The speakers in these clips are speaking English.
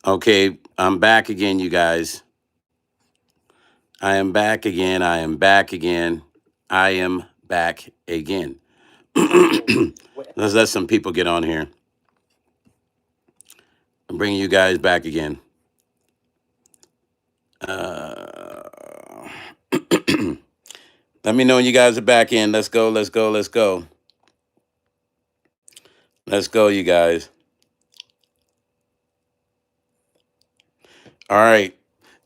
Okay, I'm back again, you guys. I am back again. I am back again. I am back again. Let's let some people get on here. I'm bringing you guys back again. Uh, let me know when you guys are back in. Let's go. Let's go. Let's go. Let's go, you guys. All right.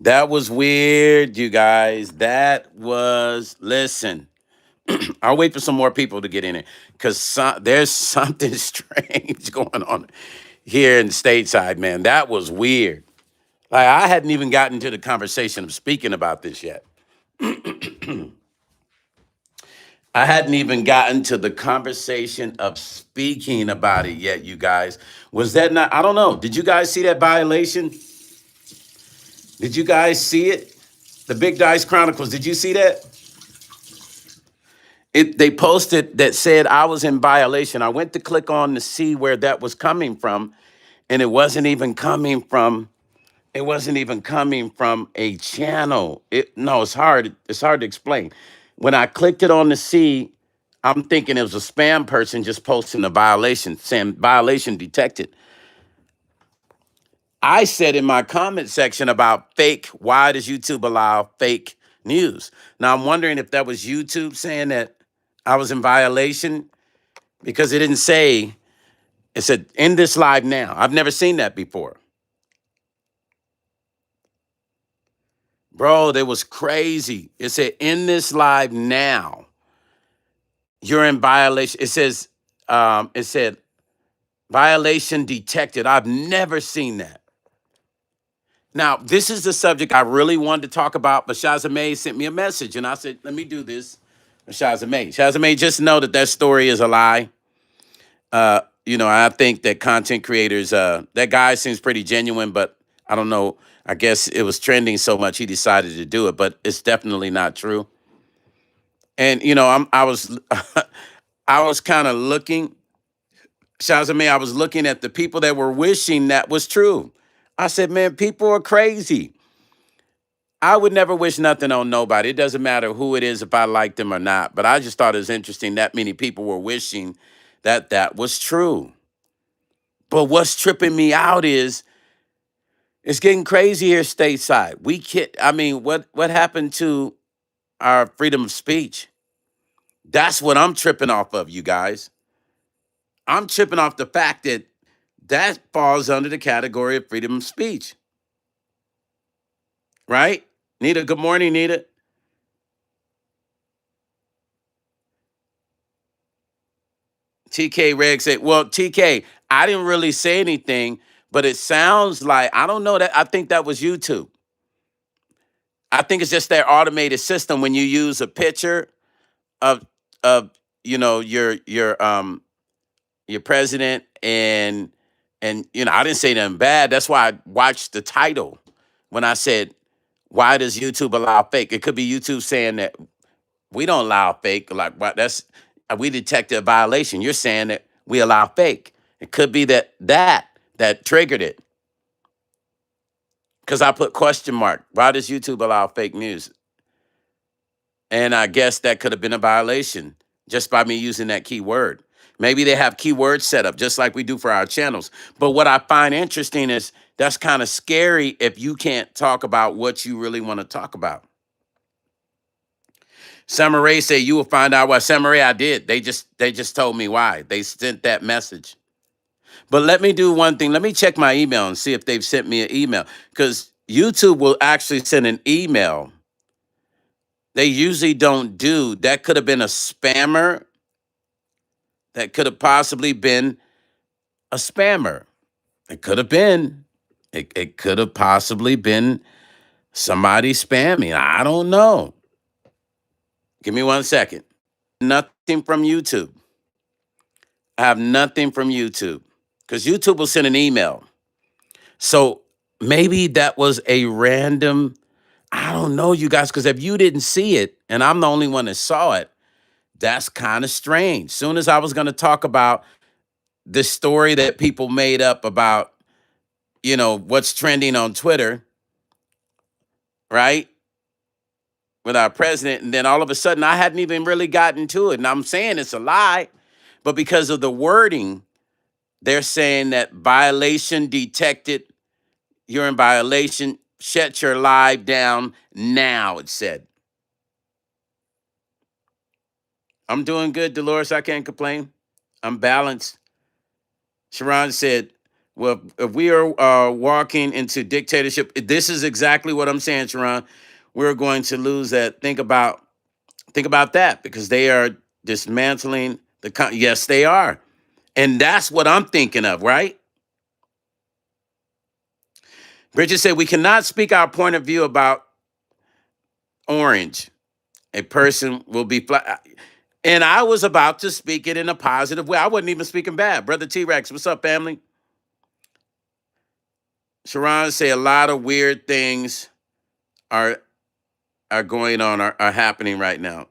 That was weird, you guys. That was, listen. I'll wait for some more people to get in it because there's something strange going on here in stateside, man. That was weird. Like, I hadn't even gotten to the conversation of speaking about this yet. I hadn't even gotten to the conversation of speaking about it yet, you guys. Was that not? I don't know. Did you guys see that violation? Did you guys see it? The Big Dice Chronicles, did you see that? They posted that said I was in violation. I went to click on to see where that was coming from, and it wasn't even coming from a channel. No, it's hard to explain. When I clicked it on to see, I'm thinking it was a spam person just posting a violation, saying violation detected. I said in my comment section about fake, why does YouTube allow fake news? Now I'm wondering if that was YouTube saying that I was in violation because it didn't say, it said end this live now. I've never seen that before. Bro, that was crazy. It said end this live now. You're in violation. It said violation detected. I've never seen that. Now, this is the subject I really wanted to talk about, but Shazamay sent me a message, and I said, let me do this. Shazamay. Shazamay, just know that that story is a lie. I think that content creators, that guy seems pretty genuine, but I don't know. I guess it was trending so much he decided to do it, but it's definitely not true. And I was, I was kind of looking, Shazamay, I was looking at the people that were wishing that was true. I said, man, people are crazy. I would never wish nothing on nobody. It doesn't matter who it is, if I like them or not. But I just thought it was interesting that many people were wishing that that was true. But what's tripping me out is it's getting crazy here stateside. We can't. I mean, what happened to our freedom of speech? That's what I'm tripping off of, you guys. I'm tripping off the fact that that falls under the category of freedom of speech, right? Nita, good morning, Nita. TK Reg said, well, TK, I didn't really say anything, but it sounds like, I don't know that. I think that was YouTube. I think it's just their automated system when you use a picture of of your president and I didn't say nothing bad. That's why I watched the title when I said, why does YouTube allow fake? It could be YouTube saying that we don't allow fake. Like, what? That's we detected a violation. You're saying that we allow fake. It could be that triggered it because I put question mark. Why does YouTube allow fake news? And I guess that could have been a violation just by me using that keyword. Maybe they have keywords set up just like we do for our channels. But what I find interesting is that's kind of scary if you can't talk about what you really want to talk about. Summer say you will find out why. Summer I did. They just told me why. They sent that message. But let me do one thing. Let me check my email and see if they've sent me an email. Because YouTube will actually send an email. They usually don't do. That could have been a spammer. That could have possibly been a spammer. It could have been. It could have possibly been somebody spamming. I don't know. Give me 1 second. Nothing from YouTube. I have nothing from YouTube because YouTube will send an email. So maybe that was a random, I don't know, you guys, because if you didn't see it and I'm the only one that saw it, that's kind of strange. Soon as I was going to talk about the story that people made up about, what's trending on Twitter, right? With our president. And then all of a sudden, I hadn't even really gotten to it. And I'm saying it's a lie. But because of the wording, they're saying that violation detected. You're in violation. Shut your live down now, it said. I'm doing good, Dolores. I can't complain. I'm balanced. Sharon said, well, if we are walking into dictatorship, this is exactly what I'm saying, Sharon. We're going to lose that. Think about that, because they are dismantling yes, they are. And that's what I'm thinking of, right? Bridget said, we cannot speak our point of view about orange. A person will be flat. And I was about to speak it in a positive way. I wasn't even speaking bad. Brother T-Rex, what's up, family? Sharon say a lot of weird things are going on, are happening right now.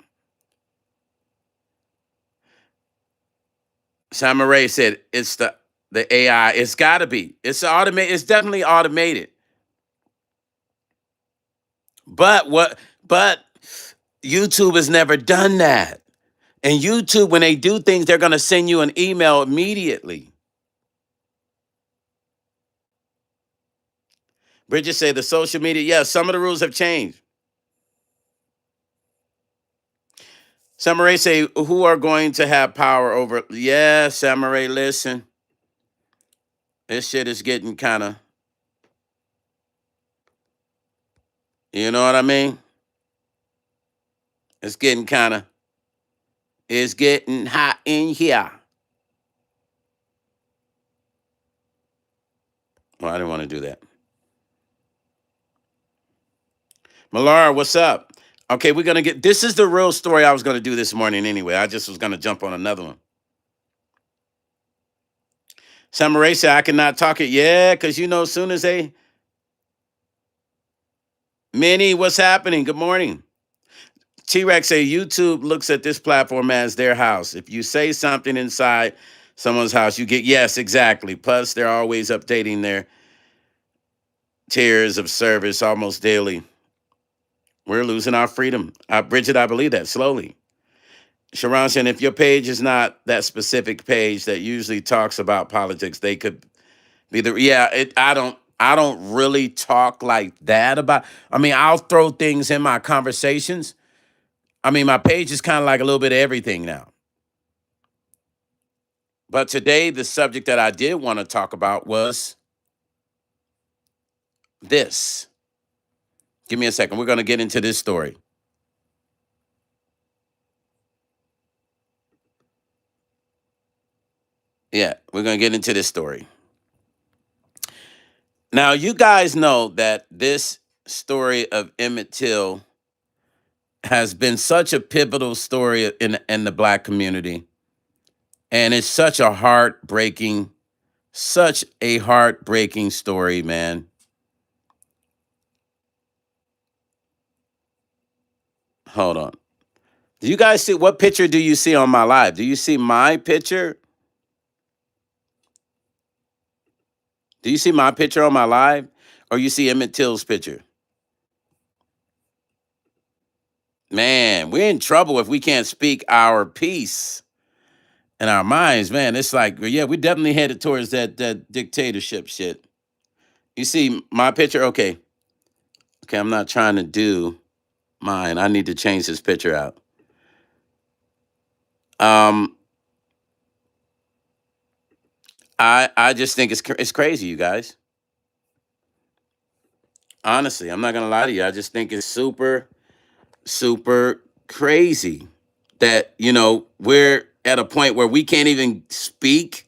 Samaray said it's the AI. It's got to be. It's automated. It's definitely automated. But YouTube has never done that. And YouTube, when they do things, they're going to send you an email immediately. Bridget say the social media, yes, some of the rules have changed. Samaray say, who are going to have power over? Yeah, Samaray, listen. This shit is getting kind of, you know what I mean? It's getting hot in here. Well, I didn't want to do that. Malara, what's up? Okay, we're going to this is the real story I was going to do this morning anyway. I just was going to jump on another one. Samaray said, I cannot talk it. Yeah, because as soon as Minnie, what's happening? Good morning. T-Rex say YouTube looks at this platform as their house. If you say something inside someone's house, you get, yes, exactly. Plus, they're always updating their tiers of service almost daily. We're losing our freedom. Bridget, I believe that slowly. Sharon saying, if your page is not that specific page that usually talks about politics, they could be I don't really talk like that about, I'll throw things in my conversations. My page is kind of like a little bit of everything now. But today, the subject that I did want to talk about was this. Give me a second. We're going to get into this story. Yeah, we're going to get into this story. Now, you guys know that this story of Emmett Till has been such a pivotal story in the Black community. And it's such a heartbreaking story, man. Hold on. Do you guys see, what picture do you see on my live? Do you see my picture? Do you see my picture on my live? Or you see Emmett Till's picture? Man, we're in trouble if we can't speak our piece in our minds, man. It's like, yeah, we definitely headed towards that dictatorship shit. You see my picture? Okay. Okay, I'm not trying to do mine. I need to change this picture out. I just think it's crazy, you guys. Honestly, I'm not gonna lie to you. I just think it's super, super crazy that we're at a point where we can't even speak.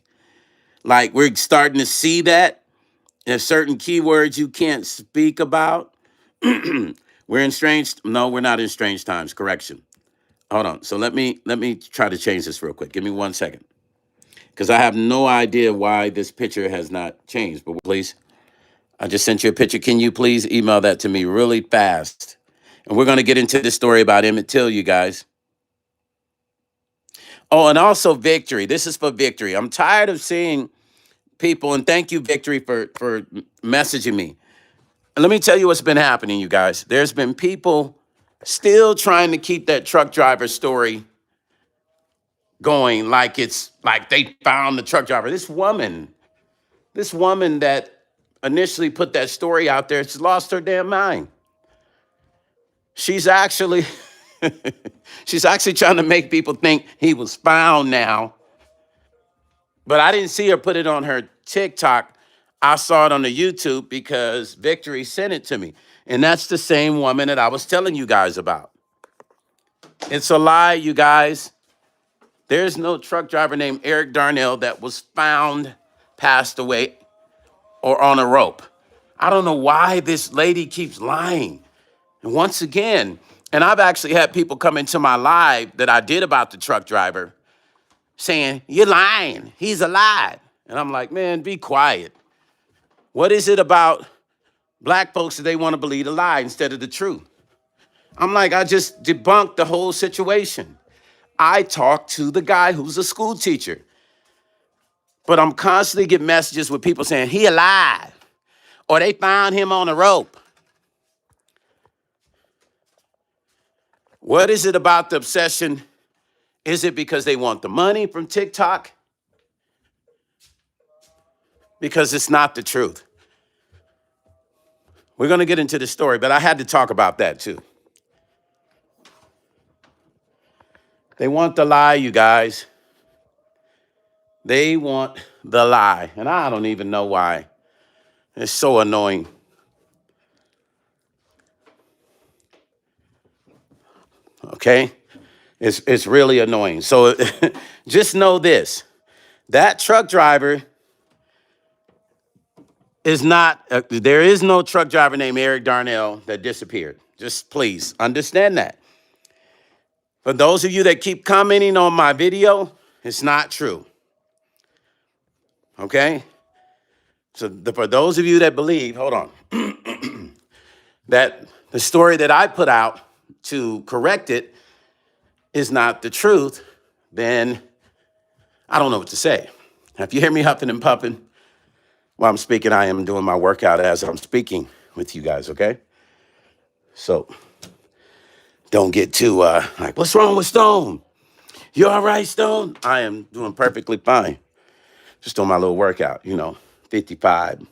Like, we're starting to see that there's certain keywords you can't speak about. We're in strange. No, we're not in strange times. Correction. Hold on. So let me try to change this real quick. Give me 1 second, because I have no idea why this picture has not changed. But please, I just sent you a picture. Can you please email that to me really fast? And we're going to get into this story about Emmett Till, you guys. Oh, and also Victory. This is for Victory. I'm tired of seeing people, and thank you, Victory, for messaging me. And let me tell you what's been happening, you guys. There's been people still trying to keep that truck driver story going like it's like they found the truck driver. This woman that initially put that story out there, she's lost her damn mind. She's actually she's actually trying to make people think he was found now. But I didn't see her put it on her TikTok. I saw it on the YouTube because Victory sent it to me. And that's the same woman that I was telling you guys about. It's a lie, you guys. There's no truck driver named Eric Darnell that was found, passed away, or on a rope. I don't know why this lady keeps lying. And once again, and I've actually had people come into my live that I did about the truck driver saying, you're lying, he's alive. And I'm like, man, be quiet. What is it about black folks that they want to believe a lie instead of the truth? I'm like, I just debunked the whole situation. I talked to the guy who's a school teacher. But I'm constantly getting messages with people saying, he alive, or they found him on a rope. What is it about the obsession? Is it because they want the money from TikTok? Because it's not the truth. We're going to get into the story, but I had to talk about that too. They want the lie, you guys. They want the lie. And I don't even know why. It's so annoying. Okay? It's really annoying. So just know this. That truck driver is not, there is no truck driver named Eric Darnell that disappeared. Just please understand that. For those of you that keep commenting on my video, it's not true. Okay? So for those of you that believe, hold on, that the story that I put out to correct it is not the truth, then I don't know what to say. Now, if you hear me huffing and puffing while I'm speaking, I am doing my workout as I'm speaking with you guys, okay? So don't get too like, what's wrong with Stone? You all right, Stone? I am doing perfectly fine. Just doing my little workout, 55.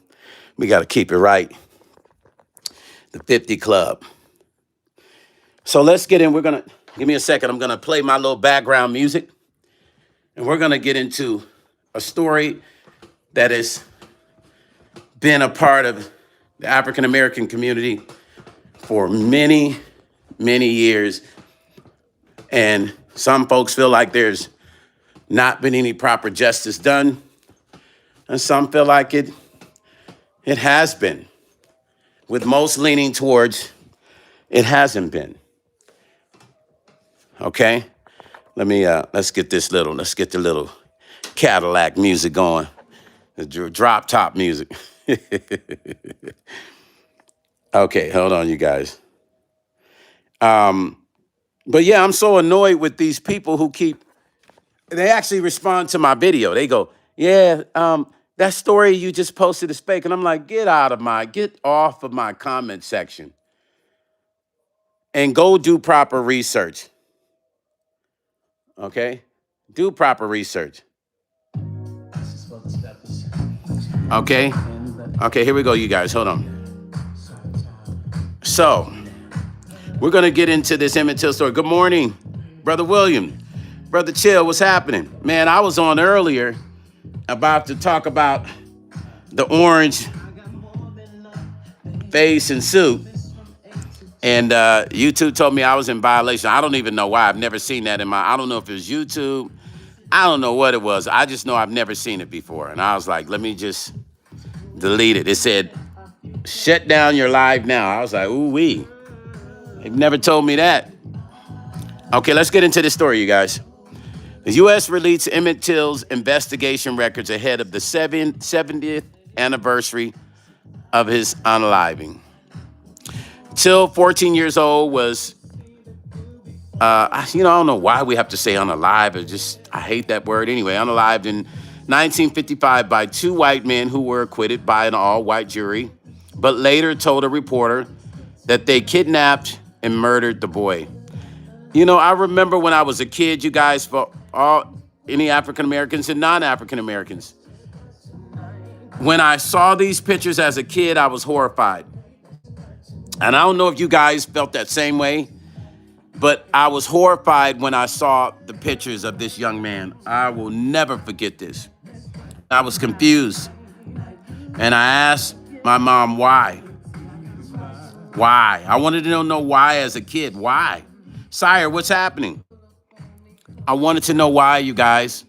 We got to keep it right. The 50 Club. So let's get in. Give me a second. I'm going to play my little background music. And we're going to get into a story that has been a part of the African-American community for many, many years. And some folks feel like there's not been any proper justice done. And some feel like it has been, with most leaning towards it hasn't been. Okay? Let's get the little Cadillac music going. The drop top music. Okay, hold on, you guys. But yeah, I'm so annoyed with these people who they actually respond to my video. They go, yeah, that story you just posted is fake. And I'm like, get off of my comment section and go do proper research. Okay? Do proper research. Okay? Okay, here we go, you guys. Hold on. So, we're going to get into this Emmett Till story. Good morning, Brother William. Brother Chill, what's happening? Man, I was on earlier about to talk about the orange face and suit. And YouTube told me I was in violation. I don't even know why. I've never seen that I don't know if it was YouTube. I don't know what it was. I just know I've never seen it before. And I was like, let me just delete it. It said, shut down your live now. I was like, ooh-wee. They've never told me that. Okay, let's get into this story, you guys. The U.S. released Emmett Till's investigation records ahead of the 70th anniversary of his unaliving. Till, 14 years old, was, I don't know why we have to say unalive. I hate that word anyway. Unalived in 1955 by two white men who were acquitted by an all-white jury, but later told a reporter that they kidnapped and murdered the boy. You know, I remember when I was a kid, you guys, for any African Americans and non-African Americans, when I saw these pictures as a kid, I was horrified. And I don't know if you guys felt that same way, but I was horrified when I saw the pictures of this young man. I will never forget this. I was confused. And I asked my mom why. Why? I wanted to know why as a kid. Why? Sire, what's happening? I wanted to know why, you guys.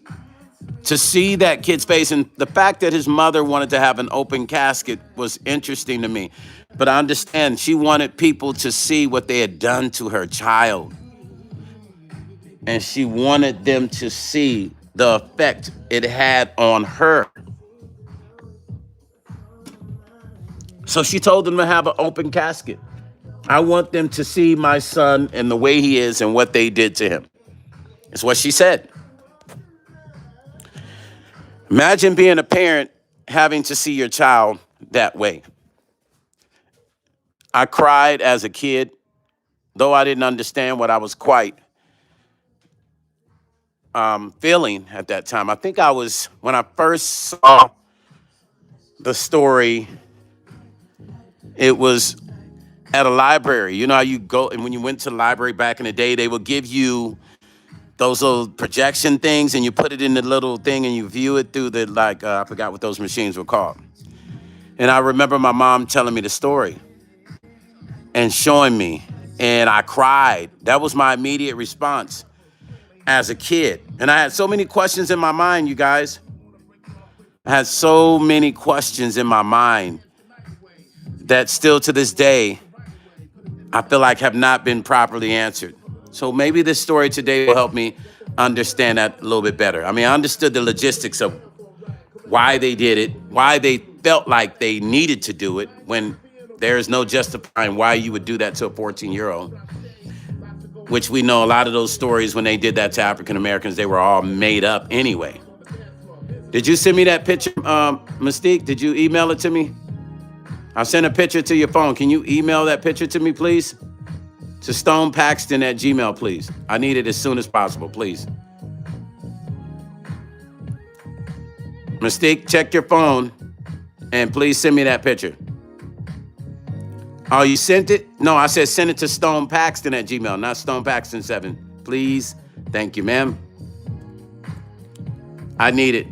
To see that kid's face, and the fact that his mother wanted to have an open casket was interesting to me. But I understand she wanted people to see what they had done to her child. And she wanted them to see the effect it had on her. So she told them to have an open casket. I want them to see my son and the way he is and what they did to him. It's what she said. Imagine being a parent having to see your child that way. I cried as a kid, though I didn't understand what I was quite feeling at that time. I think I was, when I first saw the story, it was at a library. You know how you go, and when you went to the library back in the day, they would give you those little projection things, and you put it in the little thing, and you view it through the, I forgot what those machines were called. And I remember my mom telling me the story and showing me, and I cried. That was my immediate response as a kid. And I had so many questions in my mind, you guys. I had so many questions in my mind that still to this day, I feel like have not been properly answered. So maybe this story today will help me understand that a little bit better. I mean, I understood the logistics of why they did it, why they felt like they needed to do it when there is no justifying why you would do that to a 14-year-old, which we know a lot of those stories when they did that to African Americans, they were all made up anyway. Did you send me that picture, Mystique? Did you email it to me? I sent a picture to your phone. Can you email that picture to me, please? To stonepaxton@gmail, please. I need it as soon as possible, please. Mystique, check your phone and please send me that picture. Oh, you sent it? No, I said send it to stonepaxton@gmail, not stonepaxton7. Please. Thank you, ma'am. I need it.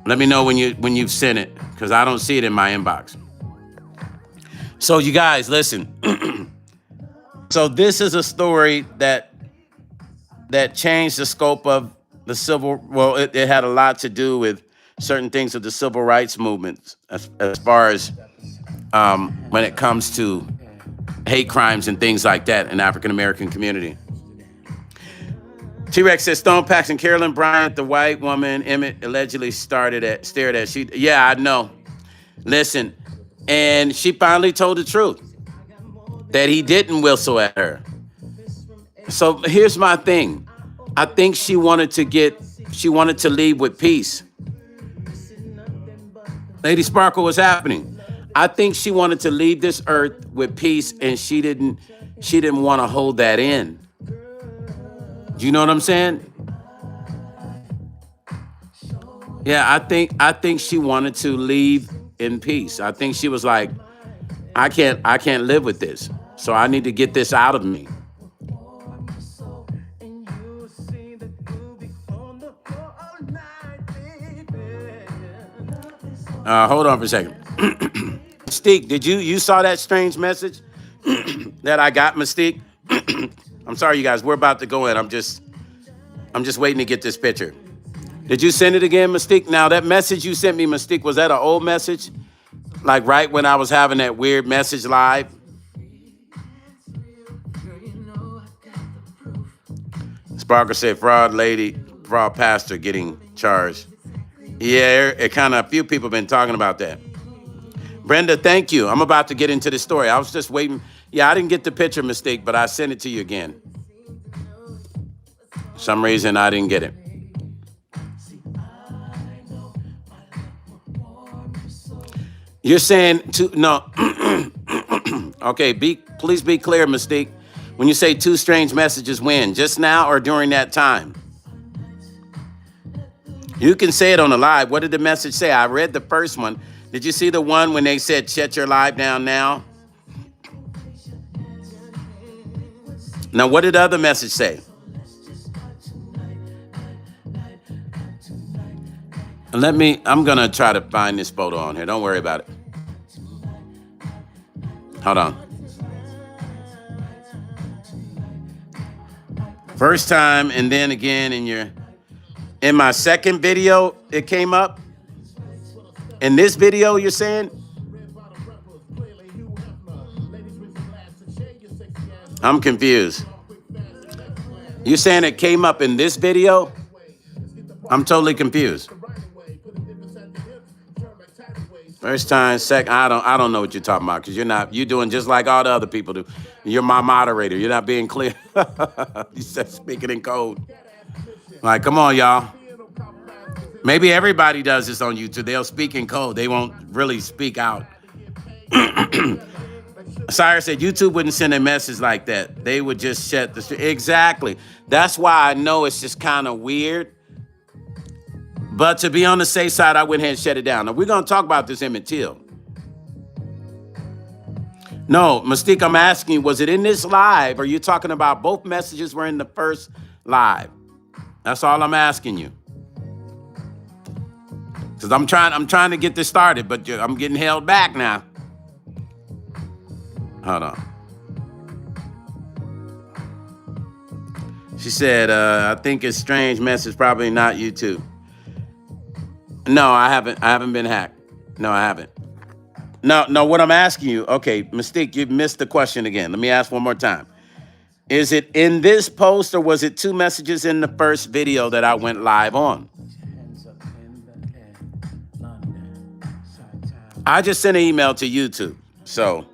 Let me know when you've sent it, because I don't see it in my inbox. So you guys, listen. So this is a story that changed the scope of the it had a lot to do with certain things of the civil rights movement as far as when it comes to hate crimes and things like that in the African American community. T-Rex says, Stone Paxton, Carolyn Bryant, the white woman Emmett allegedly stared at. Yeah, I know. Listen, and she finally told the truth that he didn't whistle at her. So here's my thing. I think she wanted to leave with peace. Lady Sparkle, what's happening? I think she wanted to leave this earth with peace, and she didn't want to hold that in. Do you know what I'm saying? Yeah, I think she wanted to leave in peace. I think she was like, I can't live with this. So I need to get this out of me. Hold on for a second. Mystique, did you saw that strange message that I got, Mystique? I'm sorry, you guys. We're about to go in. I'm just waiting to get this picture. Did you send it again, Mystique? Now, that message you sent me, Mystique, was that an old message? Like right when I was having that weird message live? Sparkle said, fraud pastor getting charged. Yeah, a few people have been talking about that. Brenda, thank you. I'm about to get into the story. I was just waiting. Yeah, I didn't get the picture, Mystique, but I sent it to you again. Some reason I didn't get it. You're saying no. Okay, please be clear, Mystique. When you say two strange messages, when? Just now or during that time? You can say it on the live. What did the message say? I read the first one. Did you see the one when they said, shut your live down now? Now, what did the other message say? I'm going to try to find this photo on here. Don't worry about it. Hold on. First time, and then again in my second video, it came up. In this video, you're saying? I'm confused. You saying it came up in this video? I'm totally confused. First time, second, I don't know what you're talking about, because you're doing just like all the other people do. You're my moderator. You're not being clear. You said speaking in code. Like, come on, y'all. Maybe everybody does this on YouTube. They'll speak in code. They won't really speak out. Cyrus said YouTube wouldn't send a message like that. They would just shut the stream. Exactly. That's why I know it's just kind of weird. But to be on the safe side, I went ahead and shut it down. Now, we're going to talk about this Emmett Till. No, Mystique, I'm asking you, was it in this live? Or are you talking about both messages were in the first live? That's all I'm asking you. Because I'm trying to get this started, but I'm getting held back now. Hold on. She said, I think it's strange message, probably not YouTube. No, I haven't been hacked. No, I haven't. No, what I'm asking you, okay, Mystique, you missed the question again. Let me ask one more time. Is it in this post or was it two messages in the first video that I went live on? I just sent an email to YouTube. So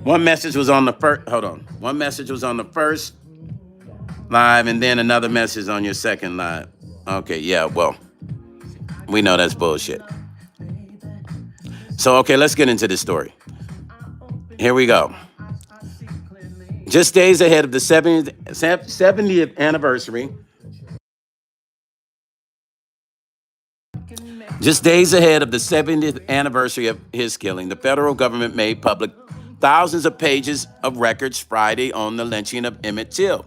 one message was on the first, hold on. One message was on the first live and then another message on your second live. Okay, yeah, well, we know that's bullshit. So, okay, let's get into this story. Here we go. Just days ahead of the 70th anniversary. Just days ahead of the 70th anniversary of his killing, the federal government made public thousands of pages of records Friday on the lynching of Emmett Till.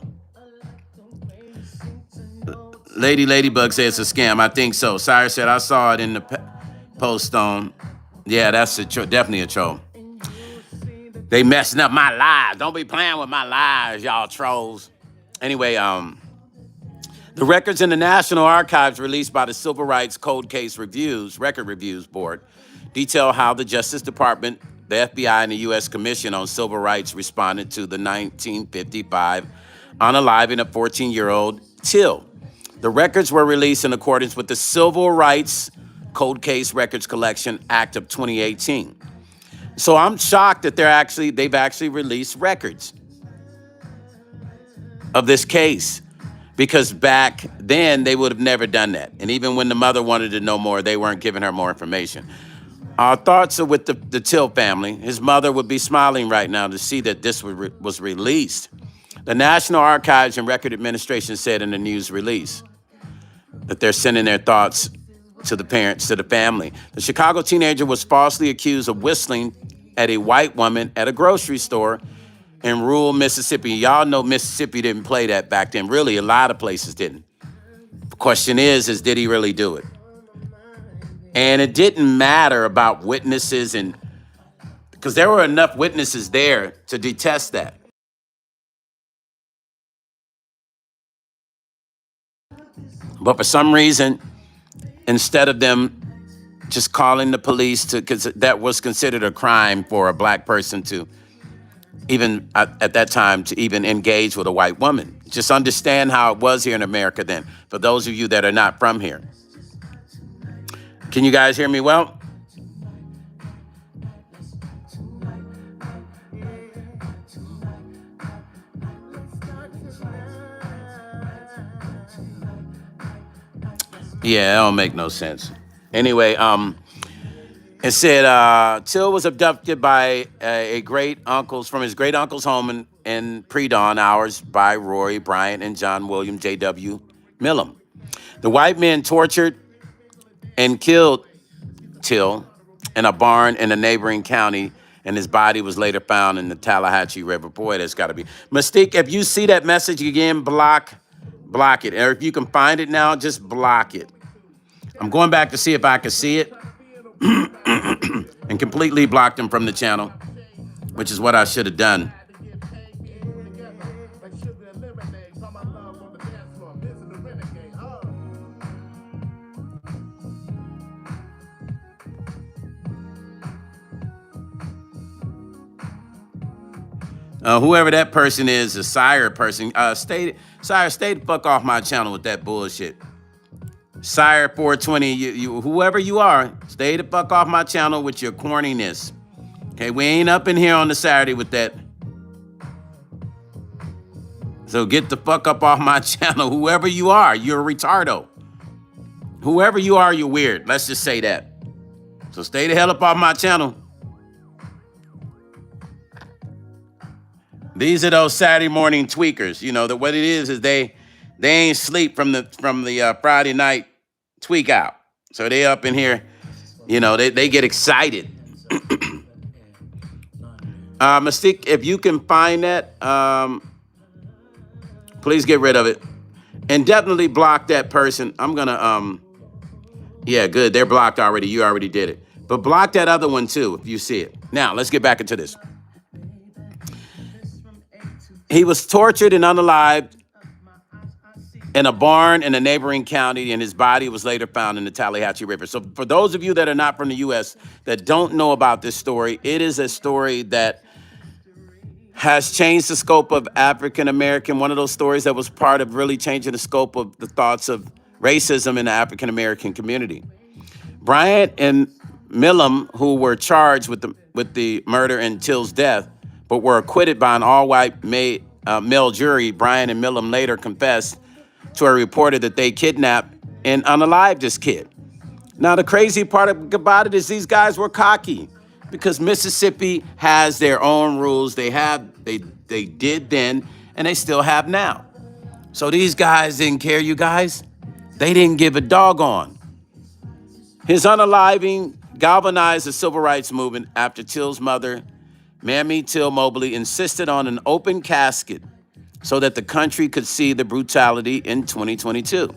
Ladybug says it's a scam. I think so. Cyrus said, I saw it in the post on. Yeah, that's definitely a troll. They messing up my lives. Don't be playing with my lives, y'all trolls. Anyway, the records in the National Archives released by the Civil Rights Cold Case Record Reviews Board detail how the Justice Department, the FBI, and the U.S. Commission on Civil Rights responded to the 1955 unaliving of 14-year-old Till. The records were released in accordance with the Civil Rights Cold Case Records Collection Act of 2018. So I'm shocked that they've actually released records of this case, because back then they would have never done that. And even when the mother wanted to know more, they weren't giving her more information. Our thoughts are with the Till family. His mother would be smiling right now to see that this was released. The National Archives and Record Administration said in the news release that they're sending their thoughts to the parents, to the family. The Chicago teenager was falsely accused of whistling at a white woman at a grocery store in rural Mississippi. Y'all know Mississippi didn't play that back then. Really, a lot of places didn't. The question is did he really do it? And it didn't matter about witnesses, and because there were enough witnesses there to detest that. But for some reason, instead of them just calling the police because that was considered a crime for a black person to even at that time to even engage with a white woman. Just understand how it was here in America then, for those of you that are not from here. Can you guys hear me well? Yeah, that don't make no sense. Anyway, it said Till was abducted by a great uncle's from his great uncle's home in pre-dawn hours by Roy Bryant and John William J.W. Millam. The white men tortured and killed Till in a barn in a neighboring county, and his body was later found in the Tallahatchie River. Boy, that's got to be Mystique. If you see that message again, block it. Or if you can find it now, just block it. I'm going back to see if I can see it and completely blocked him from the channel, which is what I should have done. Whoever that person is, a Sire person, Sire, stay the fuck off my channel with that bullshit. Sire 420, whoever you are, stay the fuck off my channel with your corniness. Okay, we ain't up in here on the Saturday with that. So get the fuck up off my channel. Whoever you are, you're a retardo. Whoever you are, you're weird. Let's just say that. So stay the hell up off my channel. These are those Saturday morning tweakers. You know that what it is they ain't sleep from the Friday night tweak out. So they up in here, you know, they get excited. Mystique, if you can find that, please get rid of it. And definitely block that person. I'm gonna yeah, good. They're blocked already. You already did it. But block that other one too, if you see it. Now, let's get back into this. He was tortured and unalived in a barn in a neighboring county, and his body was later found in the Tallahatchie River. So for those of you that are not from the U.S. that don't know about this story, it is a story that has changed the scope of African American, one of those stories that was part of really changing the scope of the thoughts of racism in the African American community. Bryant and Millam, who were charged with the murder and Till's death, but were acquitted by an all-white male jury, Bryant and Millam later confessed to a reporter that they kidnapped and unalived this kid. Now, the crazy part about it is these guys were cocky because Mississippi has their own rules. They did then, and they still have now. So these guys didn't care, you guys. They didn't give a doggone. His unaliving galvanized the civil rights movement after Till's mother, Mammy Till Mobley, insisted on an open casket so that the country could see the brutality in 2022.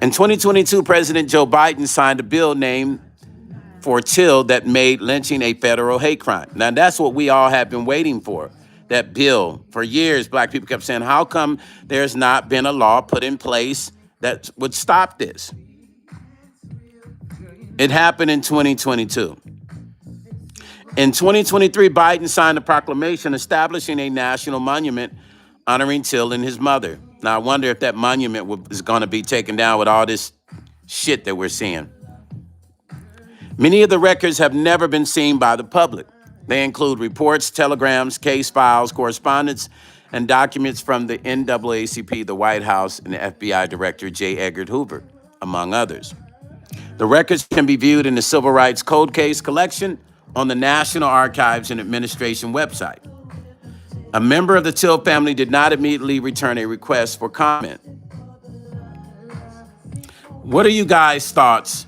In 2022, President Joe Biden signed a bill named for Till that made lynching a federal hate crime. Now, that's what we all have been waiting for, that bill. For years, black people kept saying, how come there's not been a law put in place that would stop this? It happened in 2022. In 2023, Biden signed a proclamation establishing a national monument honoring Till and his mother. Now, I wonder if that monument is going to be taken down with all this shit that we're seeing. Many of the records have never been seen by the public. They include reports, telegrams, case files, correspondence, and documents from the NAACP, the White House, and the FBI Director J. Edgar Hoover, among others. The records can be viewed in the Civil Rights Cold Case Collection on the National Archives and Administration website. A member of the Till family did not immediately return a request for comment. What are you guys' thoughts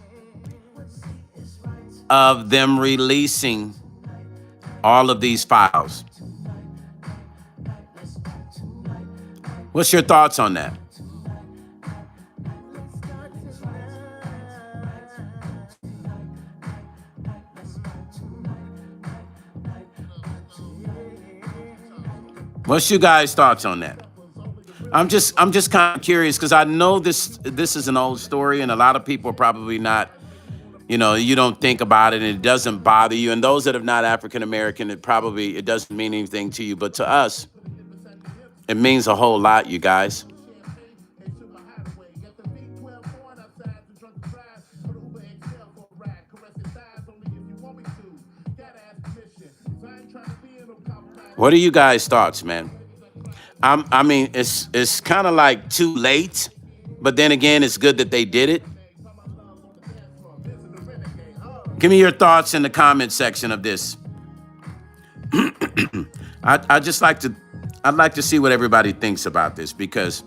of them releasing all of these files? What's your thoughts on that? What's your guys' thoughts on that? I'm just kind of curious because I know this is an old story and a lot of people are probably not, you don't think about it and it doesn't bother you. And those that are not African American, it doesn't mean anything to you. But to us, it means a whole lot, you guys. What are you guys' thoughts, man? I mean, it's kind of like too late, but then again, it's good that they did it. Give me your thoughts in the comment section of this. I'd like to see what everybody thinks about this, because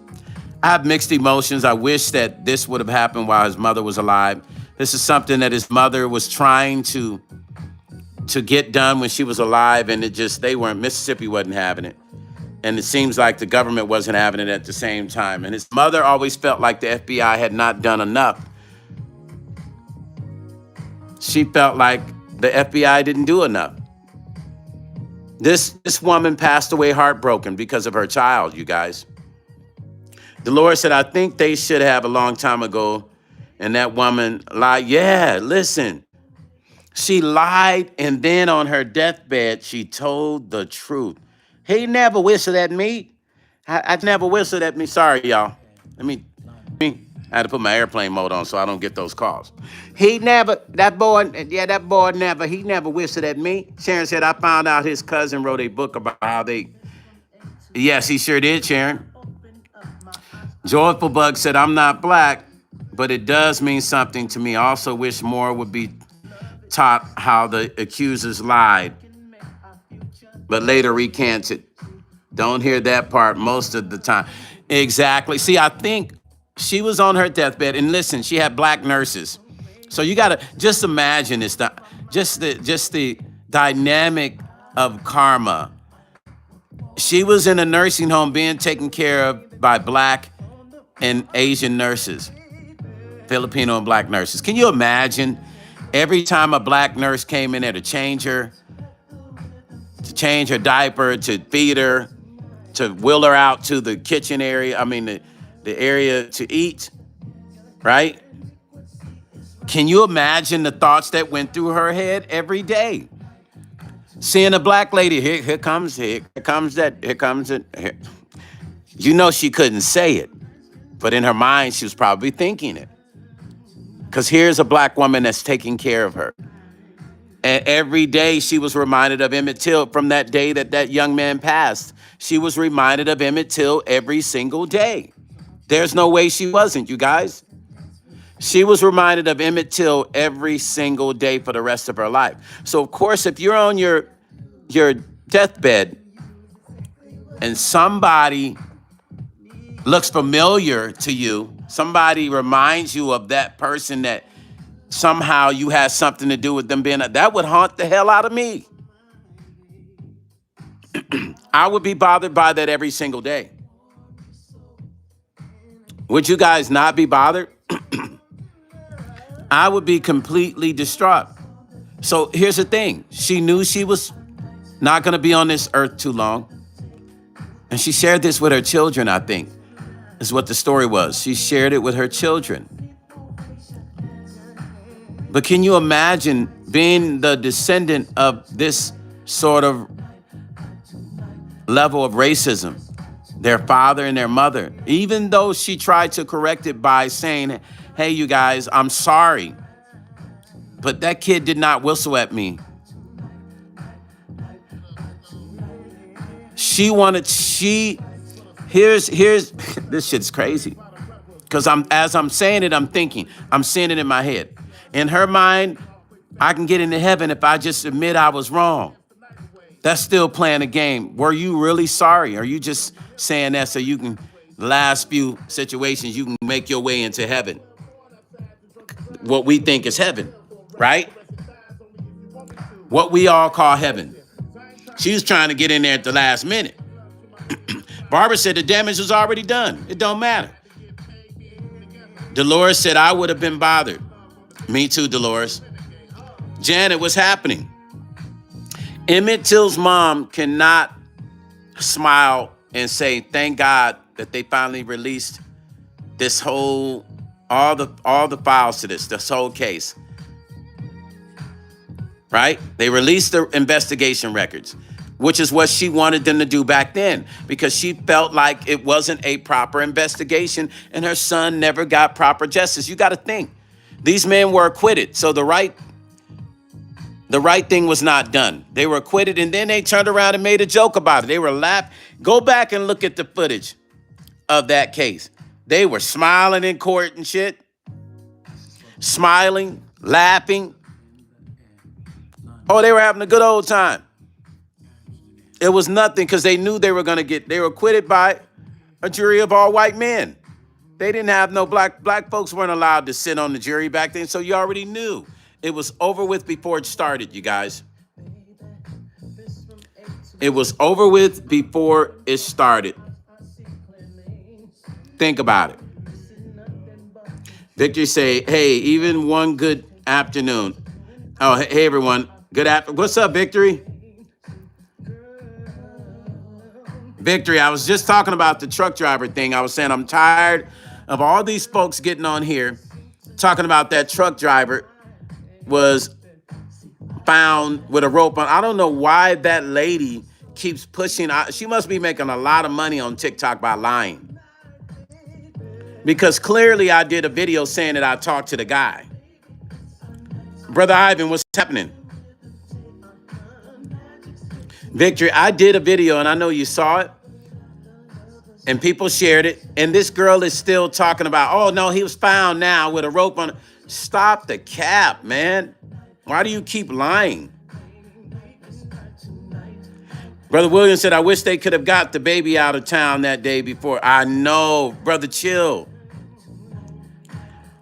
I have mixed emotions. I wish that this would have happened while his mother was alive. This is something that his mother was trying to get done when she was alive, and Mississippi wasn't having it. And it seems like the government wasn't having it at the same time. And his mother always felt like the FBI had not done enough. She felt like the FBI didn't do enough. This woman passed away heartbroken because of her child, you guys. Dolores said, I think they should have a long time ago. And that woman lied. Yeah, listen. She lied, and then on her deathbed, she told the truth. He never whistled at me. I never whistled at me. Sorry, y'all. I had to put my airplane mode on so I don't get those calls. He never whistled at me. Sharon said, I found out his cousin wrote a book about how they... Yes, he sure did, Sharon. Joyful Bug said, I'm not black, but it does mean something to me. I also wish more would be taught how the accusers lied, but later recanted. Don't hear that part most of the time. Exactly. See, I think she was on her deathbed, and listen, she had black nurses. So you gotta just imagine this, just the dynamic of karma. She was in a nursing home being taken care of by black and Asian nurses, Filipino and black nurses. Can you imagine every time a black nurse came in there to change her diaper, to feed her, to wheel her out to the kitchen area, the area to eat, right? Can you imagine the thoughts that went through her head every day? Seeing a black lady, here comes it. You know she couldn't say it, but in her mind, she was probably thinking it. Because here's a black woman that's taking care of her. And every day she was reminded of Emmett Till. From that day that young man passed, she was reminded of Emmett Till every single day. There's no way she wasn't, you guys. She was reminded of Emmett Till every single day for the rest of her life. So, of course, if you're on your deathbed and somebody looks familiar to you, somebody reminds you of that person that somehow you had something to do with them being, that would haunt the hell out of me. I would be bothered by that every single day. Would you guys not be bothered? I would be completely distraught. So here's the thing. She knew she was not going to be on this earth too long. And she shared this with her children, I think, is what the story was. She shared it with her children. But can you imagine being the descendant of this sort of level of racism? Their father and their mother, even though she tried to correct it by saying, hey, you guys, I'm sorry, but that kid did not whistle at me. Here's this shit's crazy. Because as I'm saying it, I'm thinking, I'm seeing it in my head. In her mind, I can get into heaven if I just admit I was wrong. That's still playing a game. Were you really sorry? Are you just saying that so you can, the last few situations, you can make your way into heaven? What we think is heaven, right? What we all call heaven. She was trying to get in there at the last minute. Barbara said the damage was already done. It don't matter. Dolores said, I would have been bothered. Me too, Dolores. Janet, what's happening? Emmett Till's mom cannot smile and say, thank God that they finally released this whole, all the files to this whole case. Right? They released the investigation records, which is what she wanted them to do back then, because she felt like it wasn't a proper investigation and her son never got proper justice. You got to think, these men were acquitted. So the right thing was not done. They were acquitted, and then they turned around and made a joke about it. They were laughing. Go back and look at the footage of that case. They were smiling in court and shit. Smiling, laughing. Oh, they were having a good old time. It was nothing because they knew they were acquitted by a jury of all white men. They didn't have no black folks weren't allowed to sit on the jury back then, so you already knew. It was over with before it started, you guys. It was over with before it started. Think about it. Victory say, hey, even one good afternoon. Oh, hey everyone. Good afternoon. What's up, Victory? Victory, I was just talking about the truck driver thing. I was saying I'm tired of all these folks getting on here talking about that truck driver was found with a rope on. I don't know why that lady keeps pushing. She must be making a lot of money on TikTok by lying. Because clearly I did a video saying that I talked to the guy. Brother Ivan, what's happening? Victory, I did a video and I know you saw it. And people shared it. And this girl is still talking about, oh, no, he was found now with a rope on. Stop the cap, man. Why do you keep lying? Brother William said, I wish they could have got the baby out of town that day before. I know, brother, chill.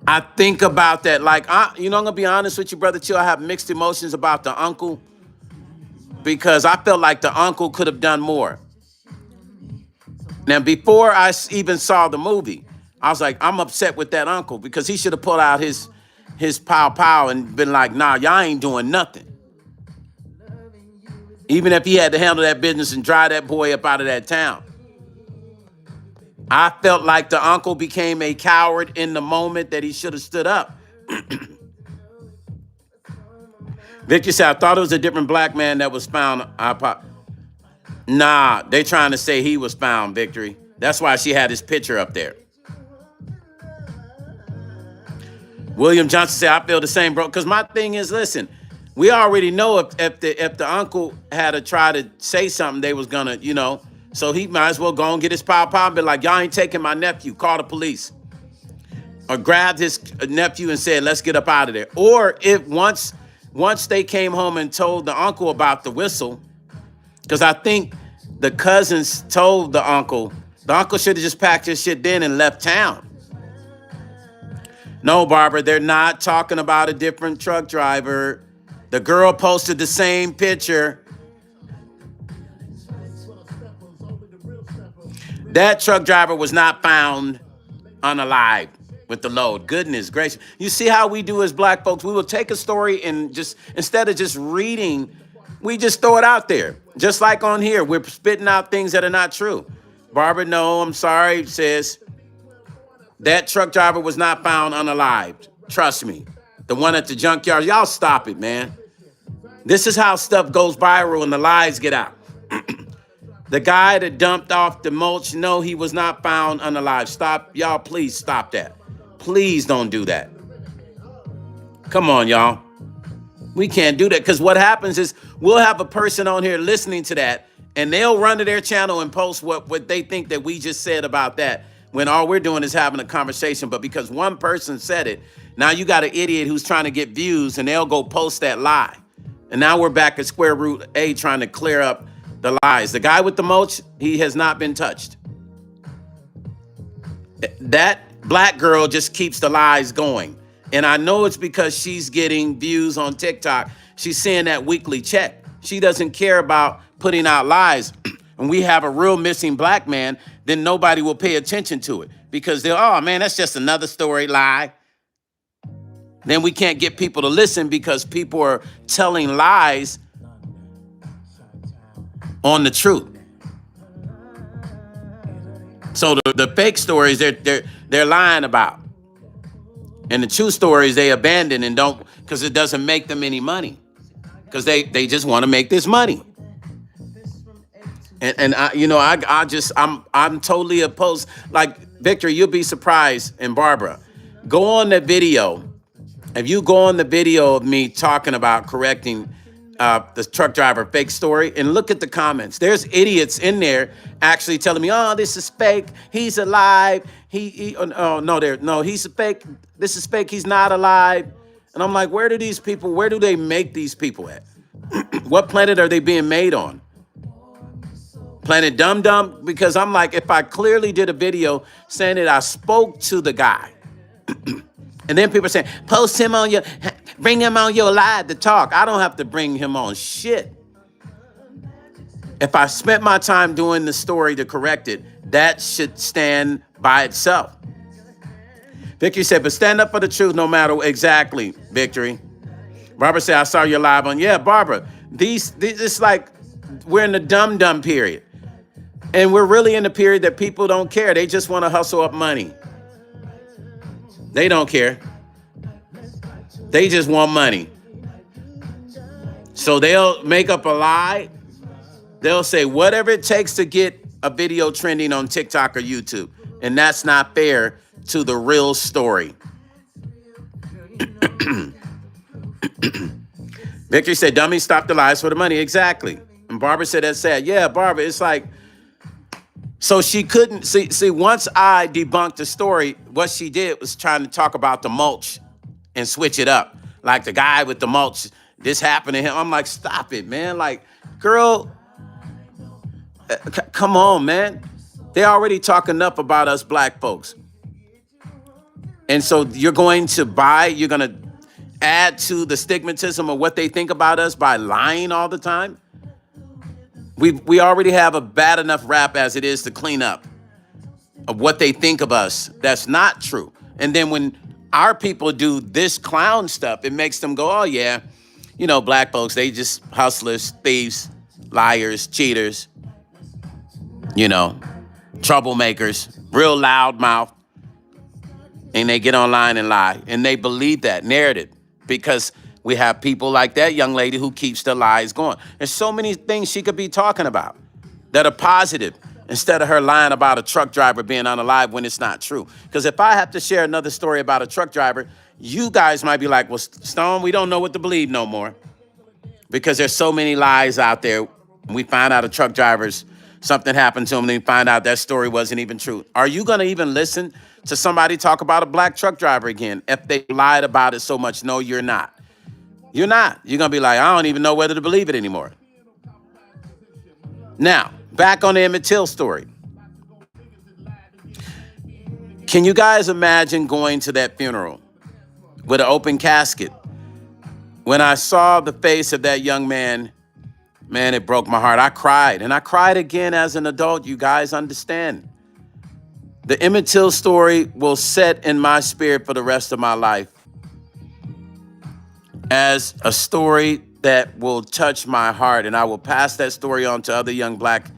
I think about that. Like, I'm going to be honest with you, brother, chill. I have mixed emotions about the uncle because I felt like the uncle could have done more. Now, before I even saw the movie, I was like, I'm upset with that uncle because he should have pulled out his pow and been like, nah, y'all ain't doing nothing. Even if he had to handle that business and dry that boy up out of that town. I felt like the uncle became a coward in the moment that he should have stood up. Victor said, I thought it was a different black man that was found. Nah, they trying to say he was found, Victory. That's why she had his picture up there. William Johnson said, I feel the same, bro. Because my thing is, listen, we already know if the uncle had to try to say something, they was gonna, so he might as well go and get his pow and be like, y'all ain't taking my nephew, call the police. Or grabbed his nephew and said, let's get up out of there. Or if once they came home and told the uncle about the whistle, because I think the cousins told the uncle should have just packed his shit then and left town. No, Barbara, they're not talking about a different truck driver. The girl posted the same picture. That truck driver was not found unalive with the load. Goodness gracious. You see how we do as black folks? We will take a story and just, instead of just reading, we just throw it out there. Just like on here, we're spitting out things that are not true. Barbara, no, I'm sorry, sis. That truck driver was not found unalived. Trust me. The one at the junkyard. Y'all stop it, man. This is how stuff goes viral and the lies get out. The guy that dumped off the mulch, no, he was not found unalive. Stop. Y'all, please stop that. Please don't do that. Come on, y'all. We can't do that because what happens is we'll have a person on here listening to that and they'll run to their channel and post what they think that we just said about that when all we're doing is having a conversation. But because one person said it, now you got an idiot who's trying to get views and they'll go post that lie. And now we're back at square root A trying to clear up the lies. The guy with the mulch, he has not been touched. That black girl just keeps the lies going. And I know it's because she's getting views on TikTok. She's seeing that weekly check. She doesn't care about putting out lies. When we have a real missing black man, then nobody will pay attention to it because they'll, oh man, that's just another story lie. Then we can't get people to listen because people are telling lies on the truth. So the fake stories they're lying about. And the true stories they abandon and don't, because it doesn't make them any money. Because they just want to make this money. And I'm totally opposed. Like, Victor, you'll be surprised. And Barbara, go on the video. If you go on the video of me talking about correcting the truck driver fake story and look at the comments, there's idiots in there actually telling me, oh, this is fake. He's alive. He's a fake. This is fake. He's not alive. And I'm like, where do they make these people at? What planet are they being made on? Planet Dum Dum? Because I'm like, if I clearly did a video saying that I spoke to the guy, and then people saying, post him on your, bring him on your live to talk. I don't have to bring him on shit. If I spent my time doing the story to correct it, that should stand by itself. Victory said, but stand up for the truth no matter what. Exactly, Victory. Barbara said, I saw your live on. Yeah, Barbara, these it's like we're in the dumb period. And we're really in the period that people don't care. They just want to hustle up money. They don't care. They just want money. So they'll make up a lie. They'll say whatever it takes to get a video trending on TikTok or YouTube. And that's not fair to the real story. Victory said, dummies stop the lies for the money. Exactly. And Barbara said, that's sad. Yeah, Barbara, it's like, so she couldn't, see, once I debunked the story, what she did was trying to talk about the mulch and switch it up. Like the guy with the mulch, this happened to him. I'm like, stop it, man. Like, girl, come on, man. They already talk enough about us black folks. And so you're going to add to the stigmatism of what they think about us by lying all the time. We already have a bad enough rap as it is to clean up of what they think of us. That's not true. And then when our people do this clown stuff, it makes them go, oh yeah, you know, black folks, they just hustlers, thieves, liars, cheaters, you know, troublemakers, real loud mouth. And they get online and lie. And they believe that narrative because we have people like that young lady who keeps the lies going. There's so many things she could be talking about that are positive instead of her lying about a truck driver being unalive when it's not true. Because if I have to share another story about a truck driver, you guys might be like, well, Stone, we don't know what to believe no more. Because there's so many lies out there. We find out a truck driver's something happened to him, and then find out that story wasn't even true. Are you going to even listen to somebody talk about a black truck driver again if they lied about it so much? No, you're not. You're not. You're going to be like, I don't even know whether to believe it anymore. Now, back on the Emmett Till story. Can you guys imagine going to that funeral with an open casket? When I saw the face of that young man, man, it broke my heart. I cried, and I cried again as an adult. You guys understand. The Emmett Till story will set in my spirit for the rest of my life as a story that will touch my heart, and I will pass that story on to other young black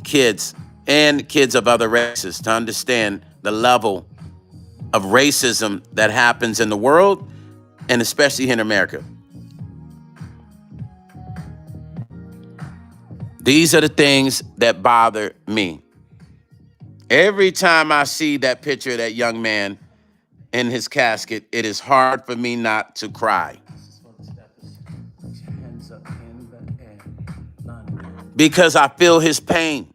kids and kids of other races to understand the level of racism that happens in the world, and especially here in America. These are the things that bother me. Every time I see that picture of that young man in his casket, it is hard for me not to cry. Because I feel his pain.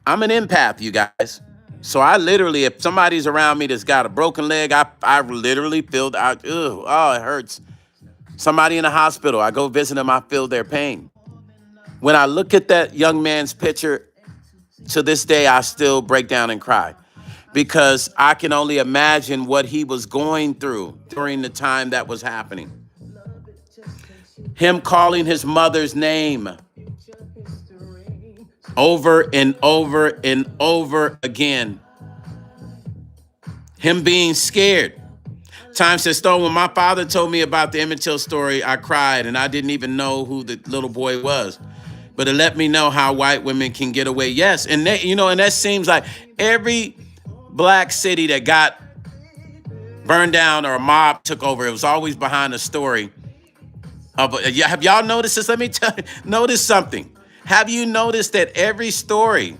I'm an empath, you guys. So I literally, if somebody's around me that's got a broken leg, I literally feel, it hurts. Somebody in the hospital, I go visit them, I feel their pain. When I look at that young man's picture, to this day, I still break down and cry because I can only imagine what he was going through during the time that was happening. Him calling his mother's name over and over and over again. Him being scared. Time says, Stone, when my father told me about the Emmett Till story, I cried and I didn't even know who the little boy was. But it let me know how white women can get away. Yes, and that seems like every black city that got burned down or a mob took over, it was always behind a story. Have y'all noticed this? Let me notice something. Have you noticed that every story,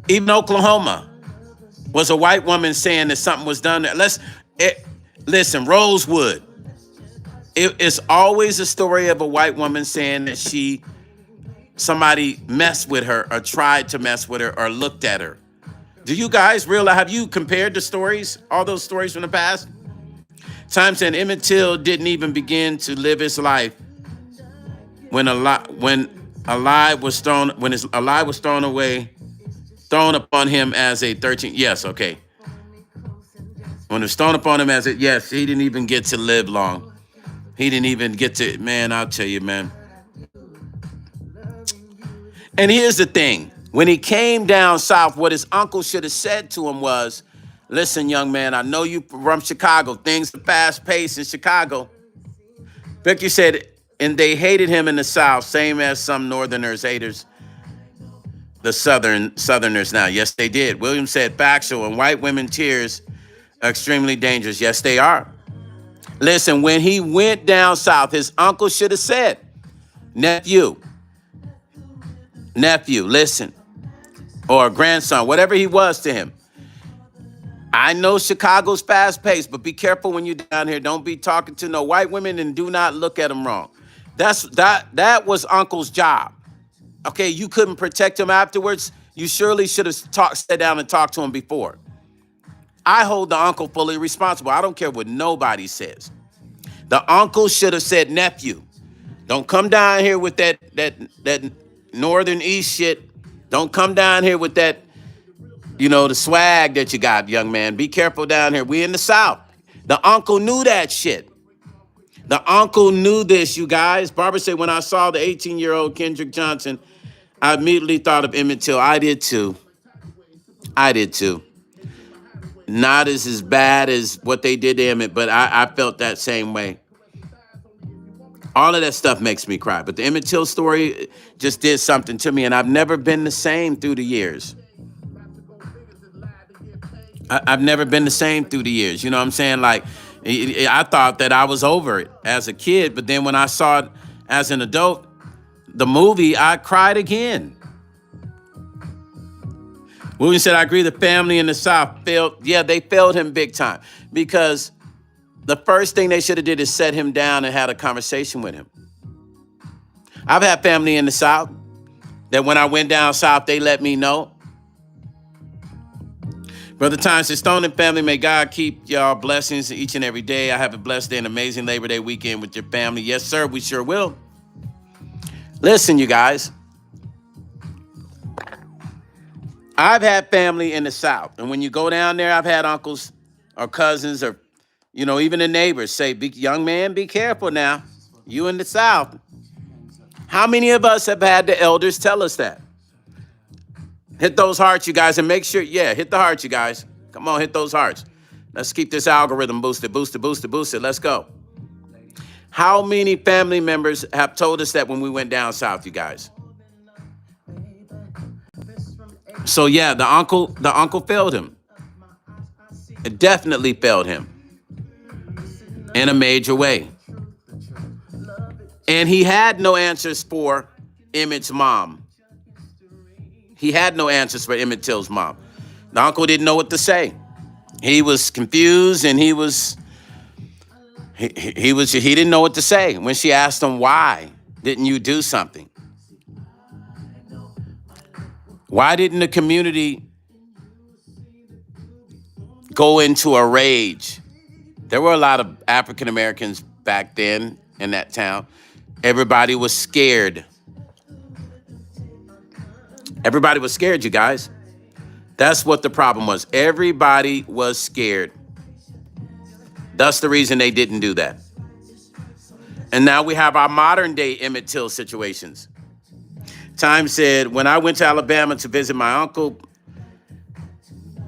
even Oklahoma, was a white woman saying that something was done there? Listen, Rosewood. It's always a story of a white woman saying that somebody messed with her or tried to mess with her or looked at her. Do you guys realize, have you compared the stories, all those stories from the past? Time said Emmett Till didn't even begin to live his life when alive was thrown when his alive was thrown upon him as a 13. Yes, okay. When it was thrown upon him as a yes, he didn't even get to live long. He didn't even get to, man, I'll tell you, man. And here's the thing. When he came down south, what his uncle should have said to him was, listen, young man, I know you from Chicago. Things are fast paced in Chicago. Victor said, and they hated him in the South, same as some Northerners haters, the Southerners now. Yes, they did. William said, factual, and white women tears are extremely dangerous. Yes, they are. Listen, when he went down south, his uncle should have said, nephew, listen, or grandson, whatever he was to him. I know Chicago's fast paced, but be careful when you're down here. Don't be talking to no white women and do not look at them wrong. That was Uncle's job. Okay, you couldn't protect him afterwards. You surely should have sat down and talked to him before. I hold the uncle fully responsible. I don't care what nobody says. The uncle should have said, nephew, don't come down here with that northern east shit. Don't come down here with that, the swag that you got, young man. Be careful down here. We in the South. The uncle knew that shit. The uncle knew this, you guys. Barbara said, when I saw the 18-year-old Kendrick Johnson, I immediately thought of Emmett Till. I did too. Not as bad as what they did to Emmett, but I felt that same way. All of that stuff makes me cry. But the Emmett Till story just did something to me, and I've never been the same through the years. I've never been the same through the years. You know what I'm saying? Like, I thought that I was over it as a kid, but then when I saw it as an adult, the movie, I cried again. William said, I agree the family in the South failed. Yeah, they failed him big time because the first thing they should have did is set him down and had a conversation with him. I've had family in the South that when I went down South, they let me know. Brother Time says, Stone and family, may God keep y'all blessings each and every day. I have a blessed day and amazing Labor Day weekend with your family. Yes, sir, we sure will. Listen, you guys. I've had family in the South. And when you go down there, I've had uncles or cousins or, even the neighbors say, young man, be careful now. You in the South. How many of us have had the elders tell us that? Hit those hearts, you guys, and make sure, hit the hearts, you guys. Come on, hit those hearts. Let's keep this algorithm boosted. Let's go. How many family members have told us that when we went down south, you guys? So, the uncle failed him. It definitely failed him in a major way. And he had no answers for Emmett's mom. He had no answers for Emmett Till's mom. The uncle didn't know what to say. He was confused and he didn't know what to say when she asked him, why didn't you do something? Why didn't the community go into a rage? There were a lot of African Americans back then in that town. Everybody was scared. Everybody was scared, you guys. That's what the problem was. Everybody was scared. That's the reason they didn't do that. And now we have our modern day Emmett Till situations. Time said, when I went to Alabama to visit my uncle,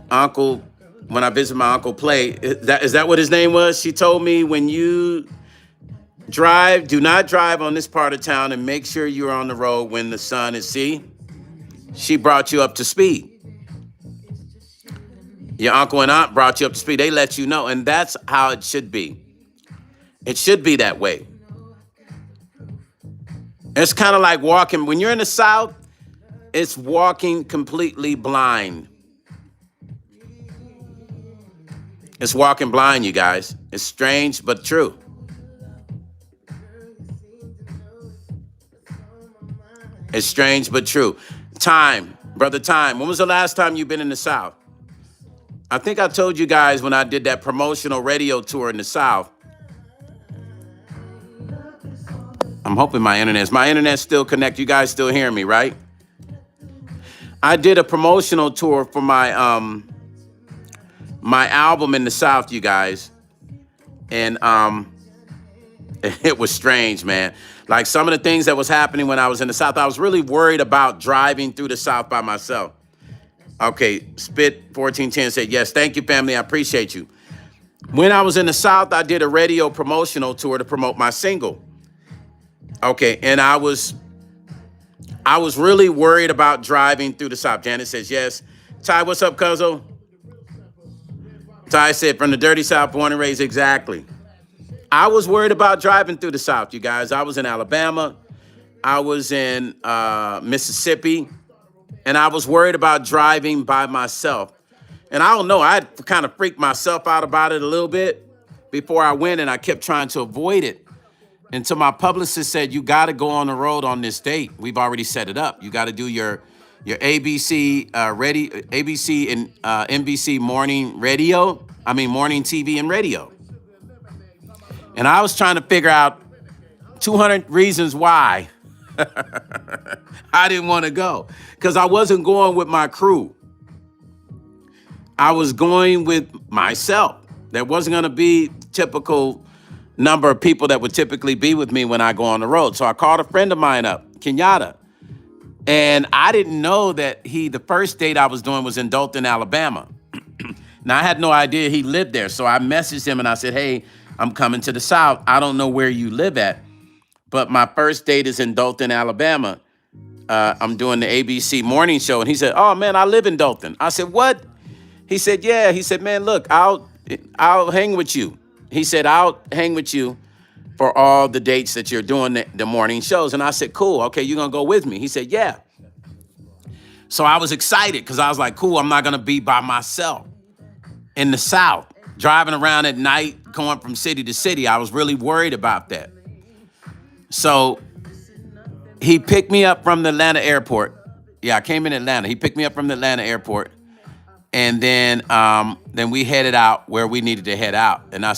when I visited my uncle Play, is that what his name was? She told me, when you drive, do not drive on this part of town and make sure you're on the road when the sun is, she brought you up to speed. Your uncle and aunt brought you up to speed. They let you know, and that's how it should be. It should be that way. It's kind of like walking. When you're in the South, it's walking completely blind. It's walking blind, you guys. It's strange, but true. It's strange, but true. Time, brother Time. When was the last time you've been in the South? I think I told you guys when I did that promotional radio tour in the South. I'm hoping my internet's still connected. You guys still hearing me, right? I did a promotional tour for my album in the South, you guys. And it was strange, man. Like some of the things that was happening when I was in the South, I was really worried about driving through the South by myself. Okay, Spit 1410 said, yes, thank you, family. I appreciate you. When I was in the South, I did a radio promotional tour to promote my single. Okay, and I was really worried about driving through the South. Janet says, yes. Ty, what's up, cuzzo? Ty said, from the dirty South, born and raised, exactly. I was worried about driving through the South, you guys. I was in Alabama. I was in Mississippi. And I was worried about driving by myself. And I don't know, I kind of freaked myself out about it a little bit before I went, and I kept trying to avoid it until my publicist said, you got to go on the road on this date. We've already set it up. You got to do your ABC ABC and NBC morning TV and radio. And I was trying to figure out 200 reasons why I didn't want to go, because I wasn't going with my crew. I was going with myself. There wasn't going to be typical number of people that would typically be with me when I go on the road. So I called a friend of mine up, Kenyatta. And I didn't know that the first date I was doing was in Dothan, Alabama. Now, I had no idea he lived there. So I messaged him and I said, hey, I'm coming to the South. I don't know where you live at, but my first date is in Dothan, Alabama. I'm doing the ABC morning show. And he said, oh, man, I live in Dothan. I said, what? He said, yeah. He said, man, look, I'll hang with you. He said, I'll hang with you for all the dates that you're doing the morning shows. And I said, cool. Okay, you're going to go with me? He said, yeah. So I was excited because I was like, cool, I'm not going to be by myself in the South, driving around at night, going from city to city. I was really worried about that. So he picked me up from the Atlanta airport. Yeah, I came in Atlanta. He picked me up from the Atlanta airport. And then we headed out where we needed to head out. And I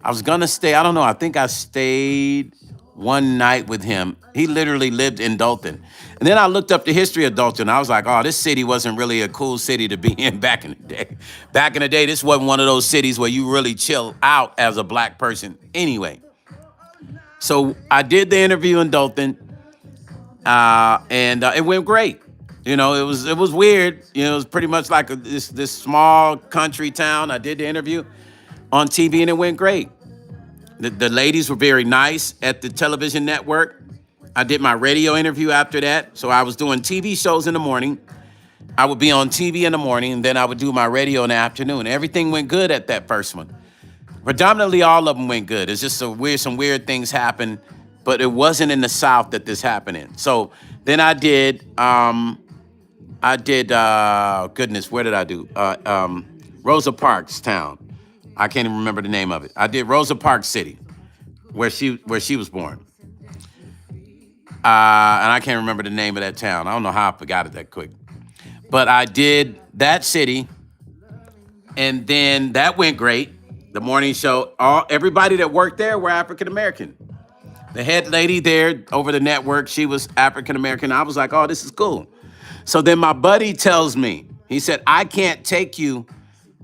was going to stay, I don't know, I think I stayed one night with him. He literally lived in Dothan. And then I looked up the history of Dothan. I was like, oh, this city wasn't really a cool city to be in back in the day. Back in the day, this wasn't one of those cities where you really chill out as a black person anyway. So I did the interview in Dothan, and it went great. You know, it was weird. You know, it was pretty much like this small country town. I did the interview on TV, and it went great. The ladies were very nice at the television network. I did my radio interview after that. So I was doing TV shows in the morning. I would be on TV in the morning, and then I would do my radio in the afternoon. Everything went good at that first one. Predominantly, all of them went good. It's just some weird things happened, but it wasn't in the South that this happened in. So then I did, goodness, where did I do? Rosa Parks town. I can't even remember the name of it. I did Rosa Parks City, where she was born. And I can't remember the name of that town. I don't know how I forgot it that quick. But I did that city, and then that went great. The morning show, everybody that worked there were African American. The head lady there over the network, she was African American. I was like, oh, this is cool. So then my buddy tells me, he said, I can't take you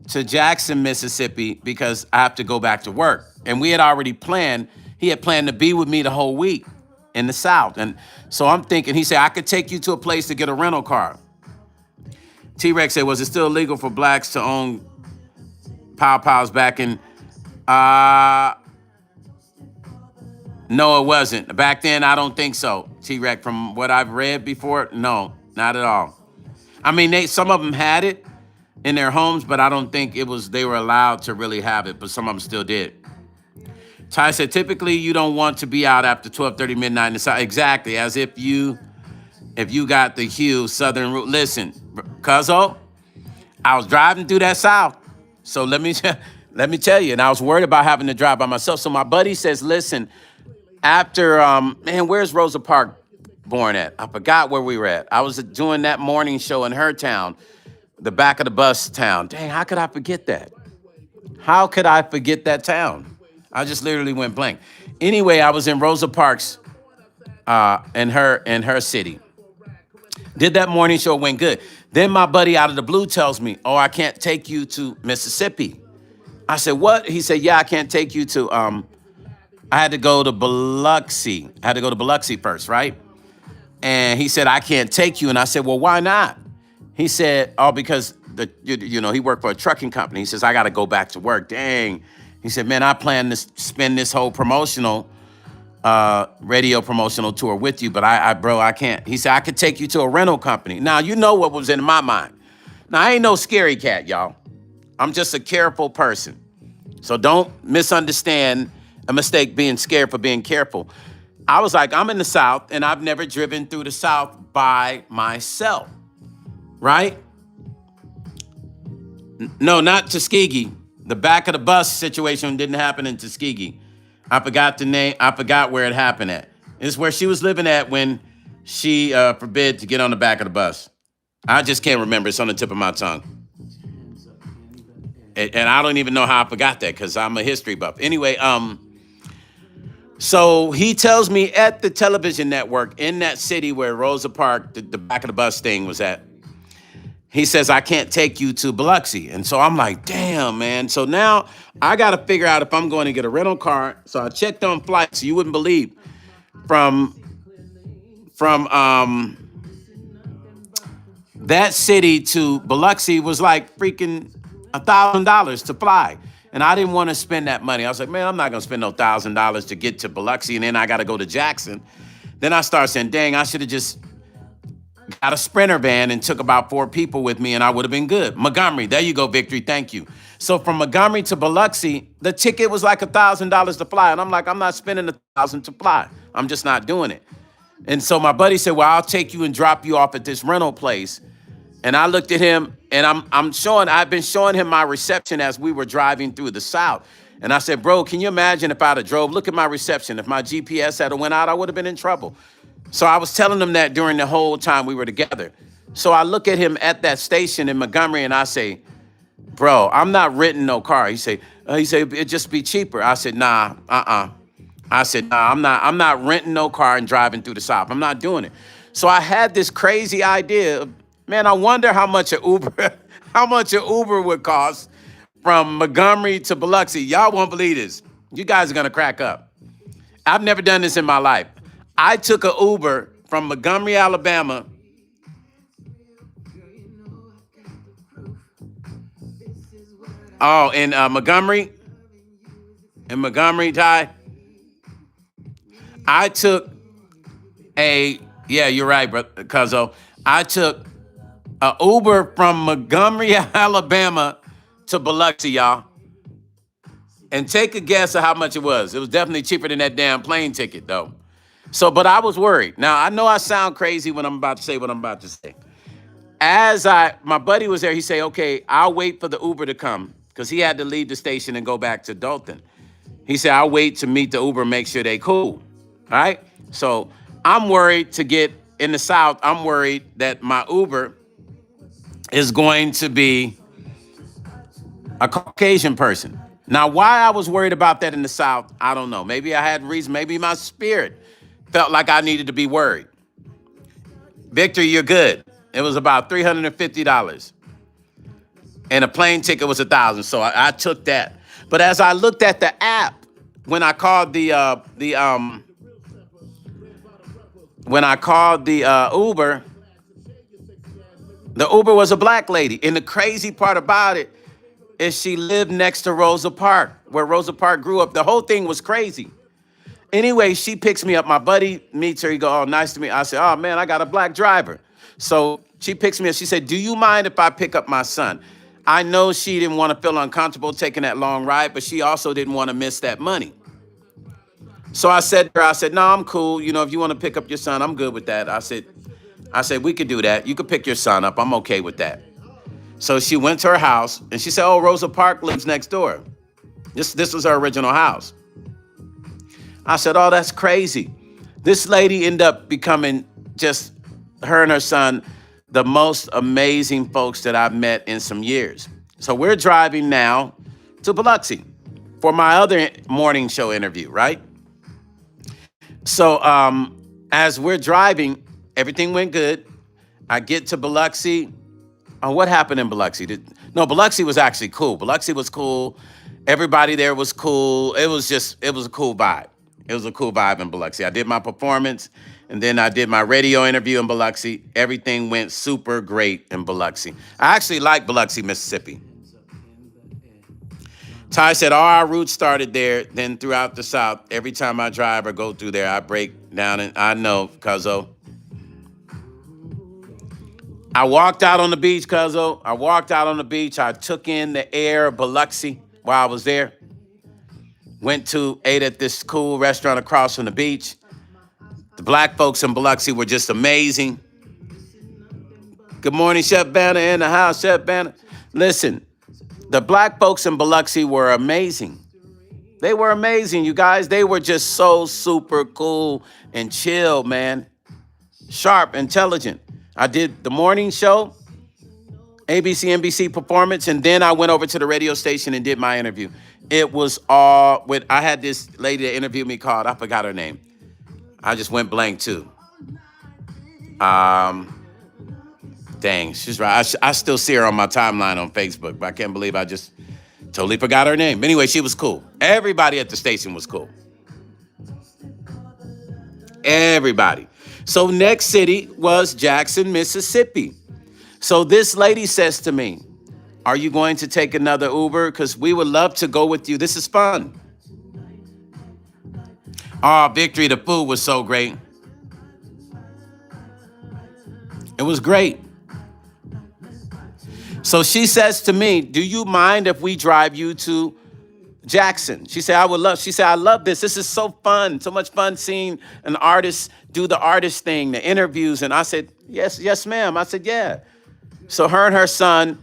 to Jackson, Mississippi, because I have to go back to work. And we had already planned, he had planned to be with me the whole week in the South. And so I'm thinking, he said, I could take you to a place to get a rental car. T-Rex said, was it still illegal for blacks to own pow-pows back in, no, it wasn't. Back then, I don't think so, T-Rex. From what I've read before, no, not at all. I mean, some of them had it in their homes, but I don't think they were allowed to really have it, but some of them still did. Ty said, typically, you don't want to be out after 12:30 midnight in the South. Exactly, as if you got the Hugh Southern route. Listen, cuzzo, I was driving through that South. So let me tell you, and I was worried about having to drive by myself. So my buddy says, listen, after, where's Rosa Parks born at? I forgot where we were at. I was doing that morning show in her town, the back of the bus town. Dang, how could I forget that? How could I forget that town? I just literally went blank. Anyway, I was in Rosa Parks in her city. Did that morning show, went good. Then my buddy out of the blue tells me, "Oh, I can't take you to Mississippi." I said, "What?" He said, "Yeah, I can't take you to I had to go to Biloxi. I had to go to Biloxi first, right?" And he said, "I can't take you." And I said, "Well, why not?" He said, "Oh, because he worked for a trucking company." He says, "I got to go back to work." Dang. He said, "Man, I plan to spend this whole radio promotional tour with you, but I can't." He said, "I could take you to a rental company." Now, you know what was in my mind. Now, I ain't no scary cat, y'all. I'm just a careful person. So don't misunderstand a mistake being scared for being careful. I was like, I'm in the South, and I've never driven through the South by myself, right? No, not Tuskegee. The back of the bus situation didn't happen in Tuskegee. I forgot the name. I forgot where it happened at. It's where she was living at when she forbid to get on the back of the bus. I just can't remember. It's on the tip of my tongue. And I don't even know how I forgot that because I'm a history buff. Anyway, so he tells me at the television network in that city where Rosa Parks, the back of the bus thing was at, he says, "I can't take you to Biloxi." And so I'm like, damn, man. So now I got to figure out if I'm going to get a rental car. So I checked on flights. You wouldn't believe from that city to Biloxi was like freaking $1,000 to fly. And I didn't want to spend that money. I was like, man, I'm not going to spend no $1,000 to get to Biloxi. And then I got to go to Jackson. Then I started saying, dang, I should have just got a Sprinter van and took about 4 people with me and I would have been good. Montgomery, there you go, Victory, thank you. So from Montgomery to Biloxi, the ticket was like $1,000 to fly. And I'm like, I'm not spending $1,000 to fly. I'm just not doing it. And so my buddy said, well, I'll take you and drop you off at this rental place. And I looked at him and I've been showing him my reception as we were driving through the South. And I said, bro, can you imagine if I'd have drove? Look at my reception. If my GPS had went out, I would have been in trouble. So I was telling him that during the whole time we were together. So I look at him at that station in Montgomery and I say, bro, I'm not renting no car. He said, it'd just be cheaper. I said, nah, I said, nah, I'm not renting no car and driving through the South. I'm not doing it. So I had this crazy idea of, man, I wonder how much an Uber would cost from Montgomery to Biloxi. Y'all won't believe this. You guys are gonna crack up. I've never done this in my life. I took an Uber from Montgomery, Alabama. Oh, in Montgomery, Ty. I took yeah, you're right, bro, Cuzzo. I took an Uber from Montgomery, Alabama to Biloxi, y'all. And take a guess of how much it was. It was definitely cheaper than that damn plane ticket, though. So, but I was worried. Now, I know I sound crazy when I'm about to say what I'm about to say. My buddy was there, he said, okay, I'll wait for the Uber to come because he had to leave the station and go back to Dalton. He said, I'll wait to meet the Uber, make sure they cool. All right. So I'm worried to get in the South. I'm worried that my Uber is going to be a Caucasian person. Now, why I was worried about that in the South, I don't know. Maybe I had reason. Maybe my spirit felt like I needed to be worried. Victor, you're good. It was about $350. And a plane ticket was $1,000. So I took that. But as I looked at the app, when I called the Uber was a black lady. And the crazy part about it is she lived next to Rosa Parks, where Rosa Parks grew up. The whole thing was crazy. Anyway, she picks me up. My buddy meets her. He goes, oh, nice to meet you. I said, oh, man, I got a black driver. So she picks me up. She said, do you mind if I pick up my son? I know she didn't want to feel uncomfortable taking that long ride, but she also didn't want to miss that money. So I said to her, no, I'm cool. You know, if you want to pick up your son, I'm good with that. I said, we could do that. You could pick your son up. I'm okay with that. So she went to her house and she said, oh, Rosa Parks lives next door. This was her original house. I said, oh, that's crazy. This lady ended up becoming just her and her son, the most amazing folks that I've met in some years. So we're driving now to Biloxi for my other morning show interview, right? So As we're driving, everything went good. I get to Biloxi. Oh, what happened in Biloxi? No, Biloxi was actually cool. Biloxi was cool. Everybody there was cool. It was a cool vibe. It was a cool vibe in Biloxi. I did my performance, and then I did my radio interview in Biloxi. Everything went super great in Biloxi. I actually like Biloxi, Mississippi. Ty said, all our roots started there, then throughout the South. Every time I drive or go through there, I break down, and I know, cuzzo. I walked out on the beach, cuzzo. I walked out on the beach. I took in the air of Biloxi while I was there. Ate at this cool restaurant across from the beach. The black folks in Biloxi were just amazing. Good morning, Chef Banner in the house, Chef Banner. Listen, the black folks in Biloxi were amazing. They were amazing, you guys. They were just so super cool and chill, man. Sharp, intelligent. I did the morning show, ABC, NBC performance, and then I went over to the radio station and did my interview. It was all with, I had this lady that interviewed me called, I forgot her name. I just went blank too. Dang, she's right. I still see her on my timeline on Facebook, but I can't believe I just totally forgot her name. Anyway, she was cool. Everybody at the station was cool. Everybody. So next city was Jackson, Mississippi. So this lady says to me, are you going to take another Uber? Because we would love to go with you. This is fun. Oh, Victory, the food was so great. It was great. So she says to me, do you mind if we drive you to Jackson? She said, I love this. This is so fun. So much fun seeing an artist do the artist thing, the interviews. And I said, yes, ma'am. I said, yeah. So her and her son,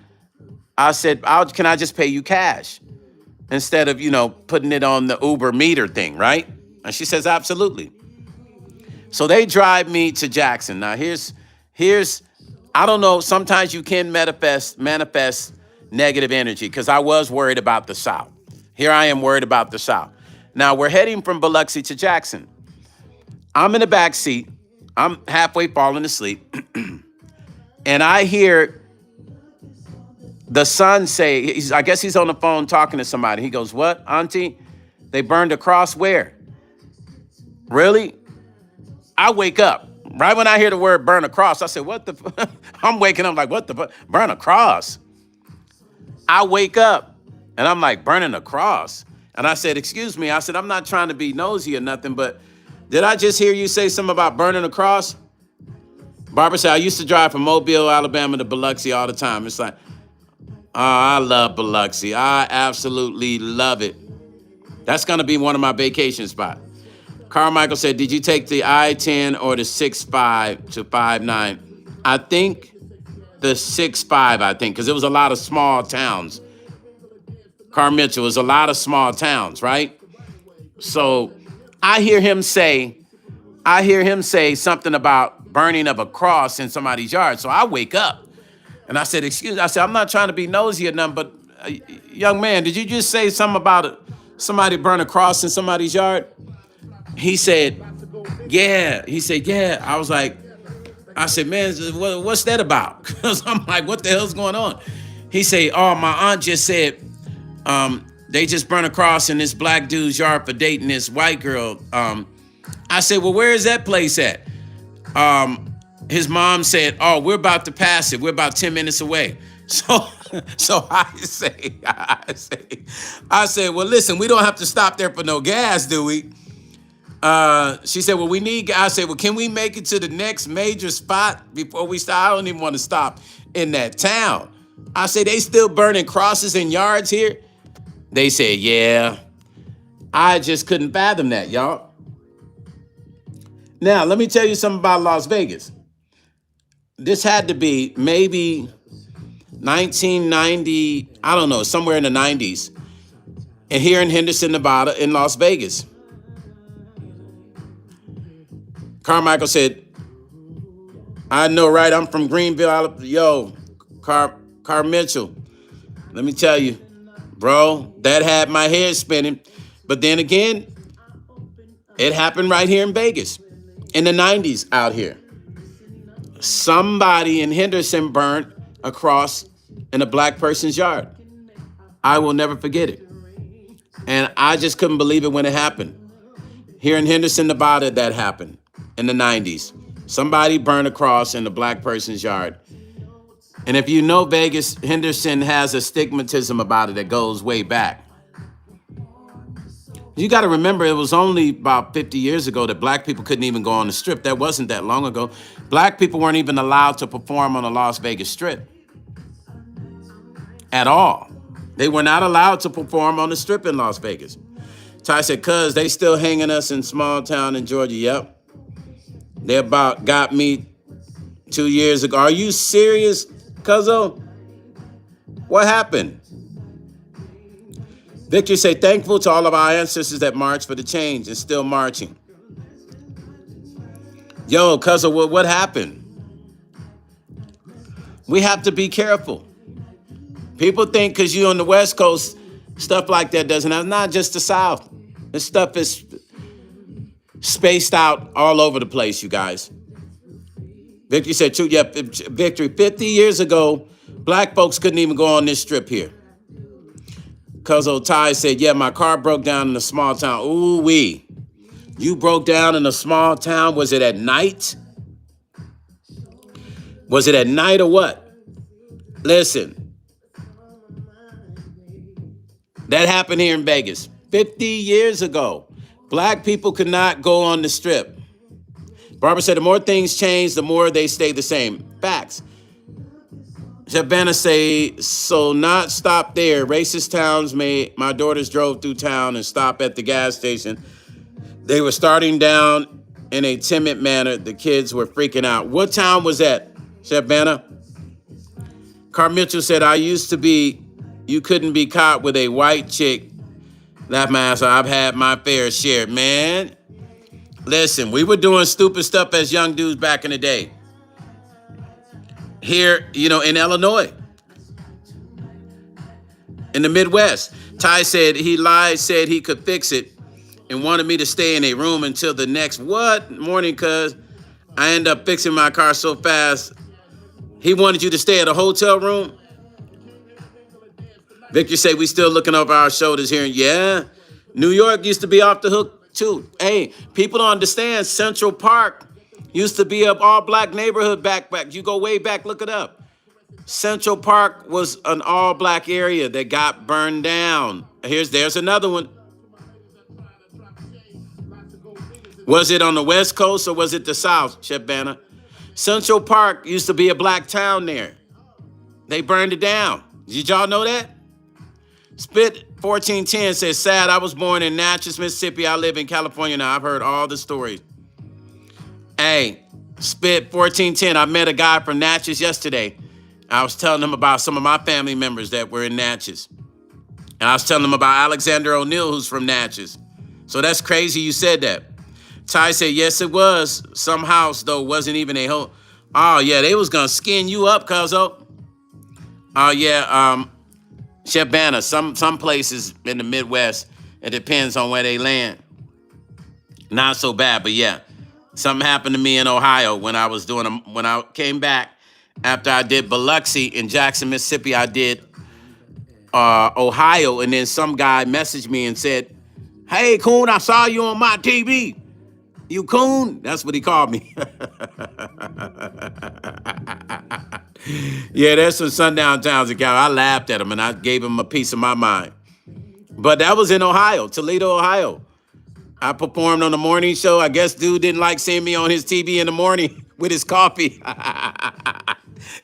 I said, can I just pay you cash instead of, putting it on the Uber meter thing, right? And she says, absolutely. So they drive me to Jackson. Now here's, I don't know, sometimes you can manifest negative energy because I was worried about the South. Here I am worried about the South. Now we're heading from Biloxi to Jackson. I'm in the back seat. I'm halfway falling asleep. And I hear the son say, I guess he's on the phone talking to somebody. He goes, what, Auntie? They burned a cross where? Really? I wake up. Right when I hear the word burn a cross, I said, what the? I'm waking up like, what the? Burn a cross. I wake up and I'm like, burning a cross. And I said, excuse me. I said, I'm not trying to be nosy or nothing, but did I just hear you say something about burning a cross? Barbara said, I used to drive from Mobile, Alabama to Biloxi all the time. It's like, oh, I love Biloxi. I absolutely love it. That's going to be one of my vacation spots. Carmichael said, did you take the I-10 or the 6-5 to 5-9? I think the 6-5, I think, because it was a lot of small towns. Carr Mitchell, was a lot of small towns, right? So I hear him say something about burning of a cross in somebody's yard. So I wake up and I said, excuse me. I said, I'm not trying to be nosy or nothing, but young man, did you just say something about somebody burn a cross in somebody's yard? He said, yeah. He said, yeah. I said, man, what's that about? Because I'm like, what the hell's going on? He said, oh, my aunt just said, they just burned a cross in this black dude's yard for dating this white girl. I said, well, where is that place at? His mom said, oh, we're about to pass it. We're about 10 minutes away. So I say, well, listen, we don't have to stop there for no gas, do we? She said, well, I said, well, can we make it to the next major spot before we stop? I don't even want to stop in that town. I said, they still burning crosses in yards here? They said, yeah. I just couldn't fathom that, y'all. Now, let me tell you something about Las Vegas. This had to be maybe 1990, I don't know, somewhere in the 90s. And here in Henderson, Nevada, in Las Vegas. Carmichael said, I know, right? I'm from Greenville, Alabama. Yo, Carr Mitchell, let me tell you, bro, that had my head spinning. But then again, it happened right here in Vegas. In the 90s out here, somebody in Henderson burnt a cross in a black person's yard. I will never forget it. And I just couldn't believe it when it happened. Here in Henderson, Nevada, that happened in the 90s. Somebody burned a cross in a black person's yard. And if you know Vegas, Henderson has a stigmatism about it that goes way back. You got to remember, it was only about 50 years ago that black people couldn't even go on the Strip. That wasn't that long ago. Black people weren't even allowed to perform on the Las Vegas Strip at all. They were not allowed to perform on the Strip in Las Vegas. Ty said, cuz they still hanging us in small town in Georgia. Yep. They about got me 2 years ago. Are you serious, cuzzo? What happened? Victor say, thankful to all of our ancestors that marched for the change and still marching. Yo, cuzzo, what happened? We have to be careful. People think because you're on the West Coast, stuff like that doesn't happen. Not just the South. This stuff is spaced out all over the place, you guys. Victory said, true. Yep, Victory. 50 years ago, black folks couldn't even go on this strip here. Cuzzo Ty said, yeah, my car broke down in a small town. Ooh-wee. You broke down in a small town. Was it at night? Was it at night or what? Listen. That happened here in Vegas 50 years ago. Black people could not go on the strip. Barbara said, the more things change, the more they stay the same. Facts. Jabana say, so not stop there. Racist towns made, my daughters drove through town and stopped at the gas station. They were starting down in a timid manner. The kids were freaking out. What town was that, Jabana? Carl Mitchell said, I used to be, you couldn't be caught with a white chick. That master, I've had my fair share. Man, listen, we were doing stupid stuff as young dudes back in the day. Here, in Illinois, in the Midwest. Ty said he lied, said he could fix it, and wanted me to stay in a room until the next morning, cuz I ended up fixing my car so fast. He wanted you to stay at a hotel room? Victor said we still looking over our shoulders here. Yeah, New York used to be off the hook too. Hey, people don't understand. Central Park used to be an all-black neighborhood back. You go way back, look it up. Central Park was an all-black area that got burned down. There's another one. Was it on the West Coast or was it the South, Chef Banner? Central Park used to be a black town there. They burned it down. Did y'all know that? Spit 1410 says, sad, I was born in Natchez, Mississippi. I live in California now. I've heard all the stories. Hey, Spit 1410, I met a guy from Natchez yesterday. I was telling him about some of my family members that were in Natchez. And I was telling him about Alexander O'Neill, who's from Natchez. So that's crazy you said that. Ty said, yes, it was. Some house, though, wasn't even a home. Oh, yeah, they was going to skin you up, cuzzo. Oh, yeah, Chef Banner, some places in the Midwest, it depends on where they land. Not so bad, but yeah. Something happened to me in Ohio when I came back after I did Biloxi in Jackson, Mississippi. I did Ohio, and then some guy messaged me and said, hey, Coon, I saw you on my TV. You Coon? That's what he called me. Yeah, there's some sundown towns in California. I laughed at him, and I gave him a piece of my mind. But that was in Ohio, Toledo, Ohio. I performed on the morning show. I guess dude didn't like seeing me on his TV in the morning with his coffee.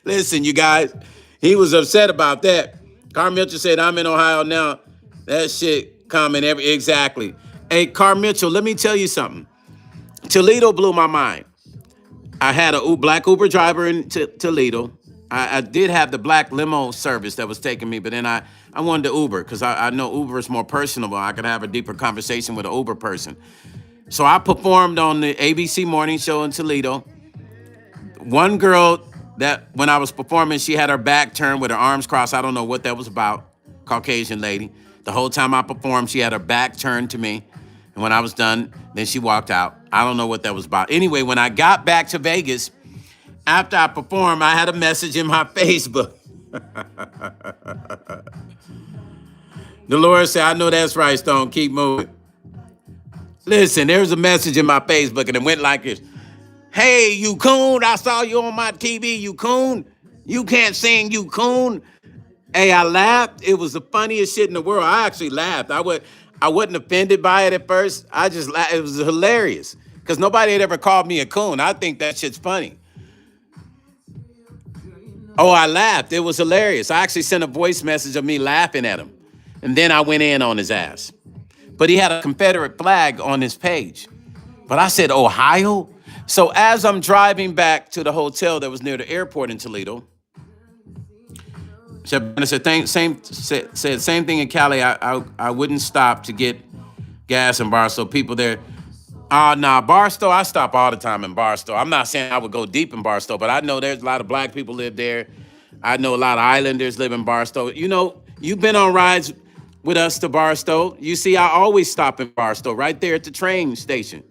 Listen, you guys, he was upset about that. Carl Mitchell said, I'm in Ohio now. That shit coming exactly. Hey, Carl Mitchell, let me tell you something. Toledo blew my mind. I had a black Uber driver in Toledo. I did have the black limo service that was taking me, but then I wanted the Uber because I know Uber is more personable. I could have a deeper conversation with an Uber person. So I performed on the ABC morning show in Toledo. One girl that when I was performing, she had her back turned with her arms crossed. I don't know what that was about. Caucasian lady. The whole time I performed, she had her back turned to me. And when I was done, then she walked out. I don't know what that was about. Anyway, when I got back to Vegas, after I performed, I had a message in my Facebook. The Lord said, I know that's right, Stone. Keep moving. Listen, there's a message in my Facebook, and it went like this. Hey, you coon, I saw you on my TV, you coon. You can't sing, you coon. Hey, I laughed. It was the funniest shit in the world. I actually laughed. I wasn't offended by it at first. I just laughed. It was hilarious because nobody had ever called me a coon. I think that shit's funny. Oh, I laughed. It was hilarious. I actually sent a voice message of me laughing at him. And then I went in on his ass. But he had a Confederate flag on his page. But I said, Ohio? So as I'm driving back to the hotel that was near the airport in Toledo, I said, same thing in Cali. I wouldn't stop to get gas in Barstow. People there, Barstow, I stop all the time in Barstow. I'm not saying I would go deep in Barstow, but I know there's a lot of black people live there. I know a lot of islanders live in Barstow. You know, you've been on rides with us to Barstow. You see, I always stop in Barstow, right there at the train station.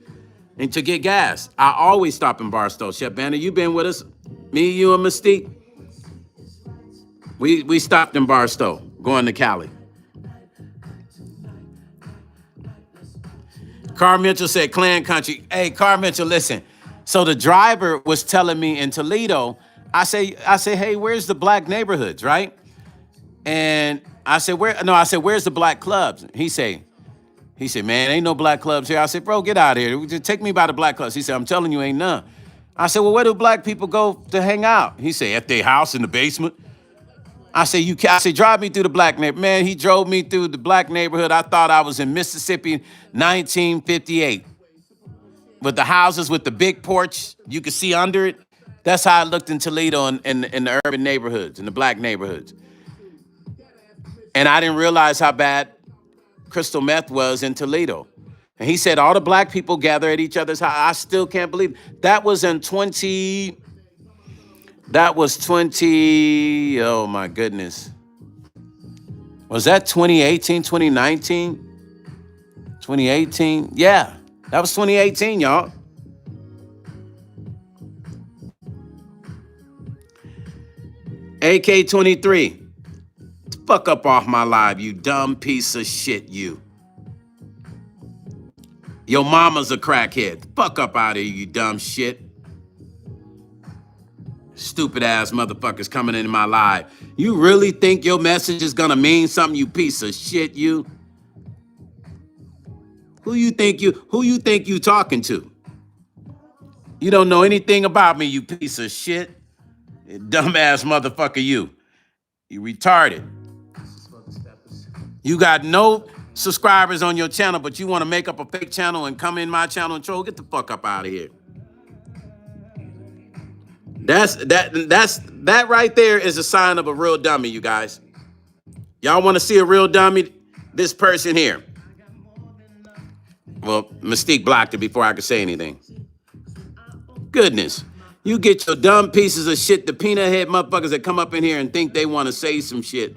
And to get gas, I always stop in Barstow. Chef Banner, you've been with us. Me, you, and Mystique. We stopped in Barstow, going to Cali. Carl Mitchell said, Clan Country. Hey, Carl Mitchell, listen. So the driver was telling me in Toledo, I say, hey, where's the black neighborhoods, right? And I said, where's the black clubs? He said, man, ain't no black clubs here. I said, bro, get out of here. Just take me by the black clubs. He said, I'm telling you, ain't none. I said, well, where do black people go to hang out? He said, at their house in the basement. I said, drive me through the black neighborhood. Man, he drove me through the black neighborhood. I thought I was in Mississippi, 1958. With the houses with the big porch, you could see under it. That's how it looked in Toledo in the urban neighborhoods, in the black neighborhoods. And I didn't realize how bad crystal meth was in Toledo. And he said all the black people gather at each other's house. I still can't believe it. That was 20, oh my goodness. Was that 2018, 2019? 2018? Yeah, that was 2018, y'all. AK-23. Fuck up off my live, you dumb piece of shit, you. Your mama's a crackhead. Fuck up out of here, you dumb shit. Stupid ass motherfuckers coming into my live. You really think your message is gonna mean something, you piece of shit, you? Who you think you talking to? You don't know anything about me, you piece of shit. Dumbass motherfucker, you. You retarded. You got no subscribers on your channel, but you want to make up a fake channel and come in my channel and troll. Get the fuck up out of here. That right there is a sign of a real dummy, you guys. Y'all want to see a real dummy? This person here. Well, Mystique blocked it before I could say anything. Goodness. You get your dumb pieces of shit, the peanut head motherfuckers that come up in here and think they want to say some shit.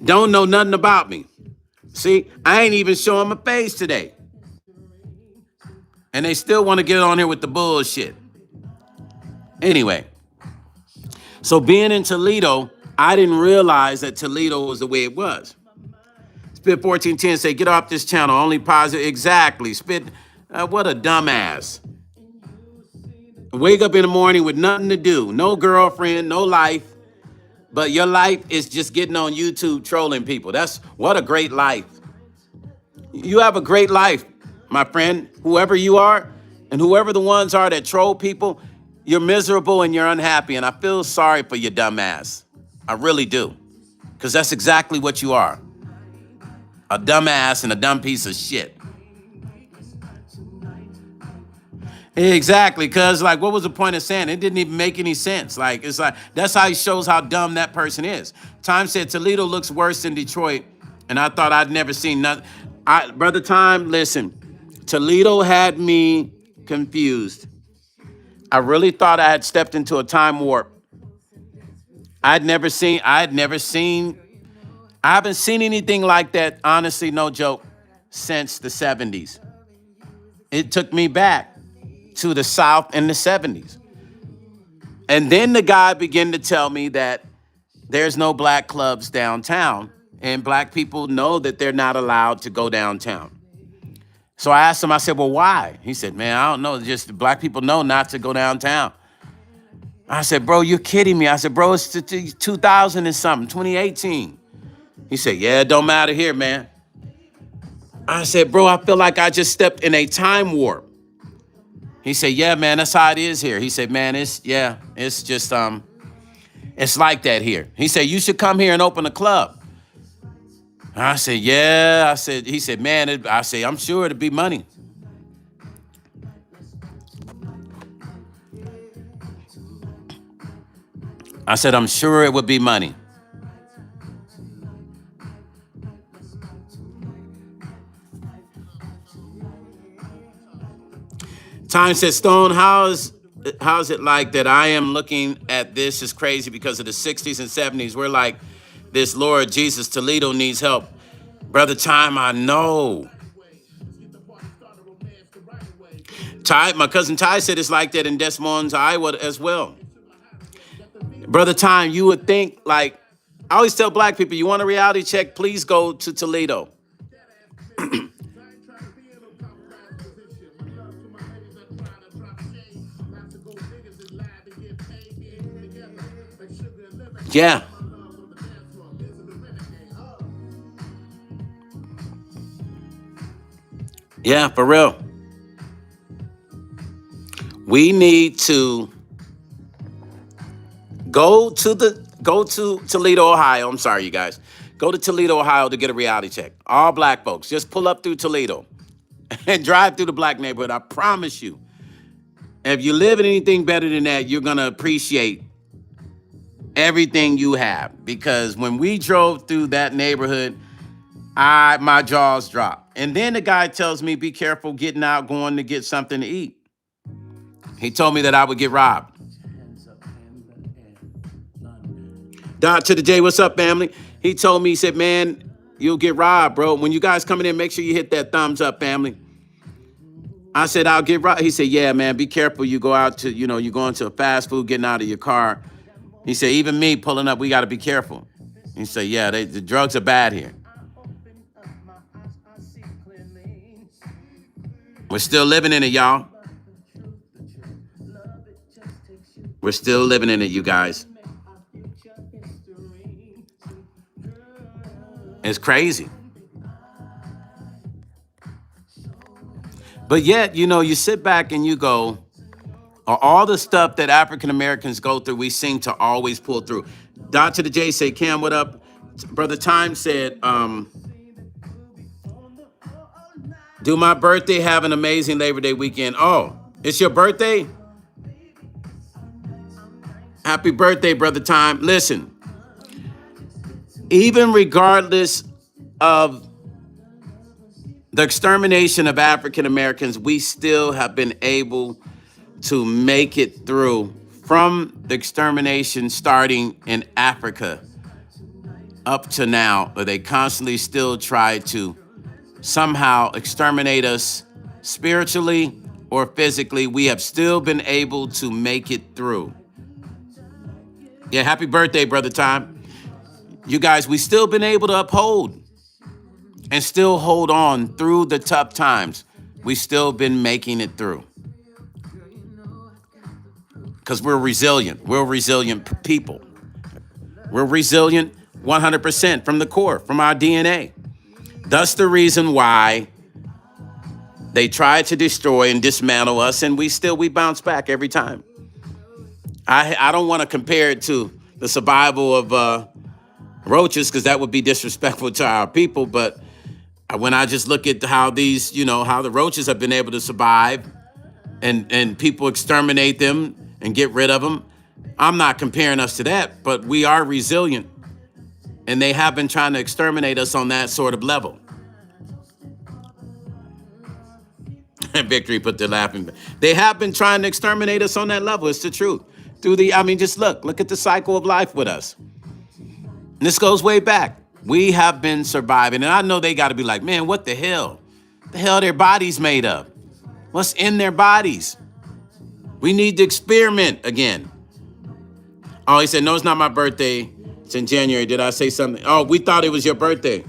Don't know nothing about me. See, I ain't even showing my face today. And they still want to get on here with the bullshit. Anyway, so being in Toledo, I didn't realize that Toledo was the way it was. Spit 1410 say, get off this channel, only positive. Exactly. Spit, what a dumbass. Wake up in the morning with nothing to do. No girlfriend, no life. But your life is just getting on YouTube trolling people. That's what a great life. You have a great life, my friend. Whoever you are, and whoever the ones are that troll people, you're miserable and you're unhappy. And I feel sorry for your dumb ass. I really do. Because that's exactly what you are. A dumb ass and a dumb piece of shit. Exactly, because like, what was the point of saying? It didn't even make any sense. Like, it's like, that's how he shows how dumb that person is. Time said Toledo looks worse than Detroit, and I thought I'd never seen nothing. Brother Time, listen, Toledo had me confused. I really thought I had stepped into a time warp. I haven't seen anything like that, honestly, no joke, since the 70s. It took me back to the South in the 70s. And then the guy began to tell me that there's no black clubs downtown, and black people know that they're not allowed to go downtown. So I asked him, I said, well, why? He said, man, I don't know. Just black people know not to go downtown. I said, bro, you're kidding me. I said, bro, it's 2000 and something, 2018. He said, yeah, it don't matter here, man. I said, bro, I feel like I just stepped in a time warp. He said, yeah, man, that's how it is here. He said, man, it's just, it's like that here. He said, you should come here and open a club. I said, yeah. He said, man, I'm sure it'd be money. I said, I'm sure it would be money. Time said, Stone, how's it like that I am looking at this is crazy because of the 60s and 70s. We're like, this Lord Jesus Toledo needs help. Brother Time, I know. Ty, my cousin Ty said it's like that in Des Moines, Iowa as well. Brother Time, you would think, like, I always tell black people, you want a reality check, please go to Toledo. Yeah. Yeah, for real. We need to go to Toledo, Ohio. I'm sorry, you guys. Go to Toledo, Ohio to get a reality check. All black folks, just pull up through Toledo and drive through the black neighborhood. I promise you. If you live in anything better than that, you're going to appreciate everything you have. Because when we drove through that neighborhood, my jaws dropped. And then the guy tells me, be careful getting out, going to get something to eat. He told me that I would get robbed. Dot to the J, what's up, family? He told me, he said, man, you'll get robbed, bro. When you guys coming in, make sure you hit that thumbs up, family. I said, I'll get robbed. He said, yeah, man, be careful. You go out to, you go into a fast food, getting out of your car. He said, even me pulling up, we got to be careful. He said, yeah, the drugs are bad here. We're still living in it, y'all. We're still living in it, you guys. It's crazy. But yet, you sit back and you go, all the stuff that African Americans go through, we seem to always pull through. Dot to the J say, Cam, what up? Brother Time said, do my birthday, have an amazing Labor Day weekend. Oh, it's your birthday? Happy birthday, Brother Time. Listen, even regardless of the extermination of African Americans, we still have been able to make it through from the extermination starting in Africa up to now. But they constantly still try to somehow exterminate us spiritually or physically. We have still been able to make it through. Yeah, happy birthday, Brother Time. You guys, we still been able to uphold and still hold on through the tough times. We still been making it through. Because we're resilient. We're resilient people. We're resilient 100% from the core, from our DNA. That's the reason why they try to destroy and dismantle us, and we bounce back every time. I don't want to compare it to the survival of roaches, because that would be disrespectful to our people. But when I just look at how these, how the roaches have been able to survive and people exterminate them and get rid of them, I'm not comparing us to that, but we are resilient. And they have been trying to exterminate us on that sort of level. Victory put the laughing. They have been trying to exterminate us on that level. It's the truth. Just look at the cycle of life with us. And this goes way back. We have been surviving. And I know they got to be like, man, what the hell? The hell their bodies made of? What's in their bodies? We need to experiment again. Oh, he said, no, it's not my birthday. It's in January. Did I say something? Oh, we thought it was your birthday.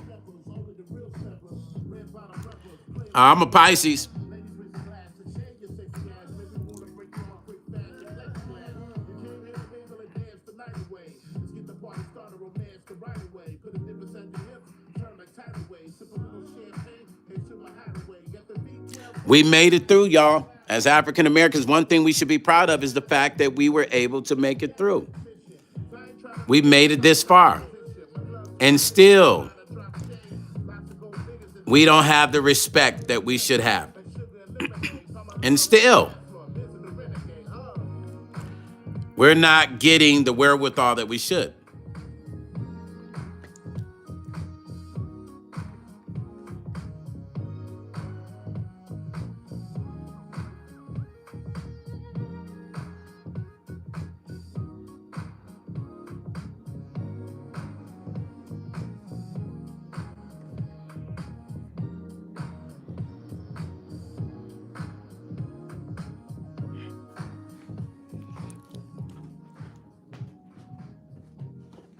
I'm a Pisces. We made it through, y'all. As African Americans, one thing we should be proud of is the fact that we were able to make it through. We made it this far. And still, we don't have the respect that we should have. And still, we're not getting the wherewithal that we should.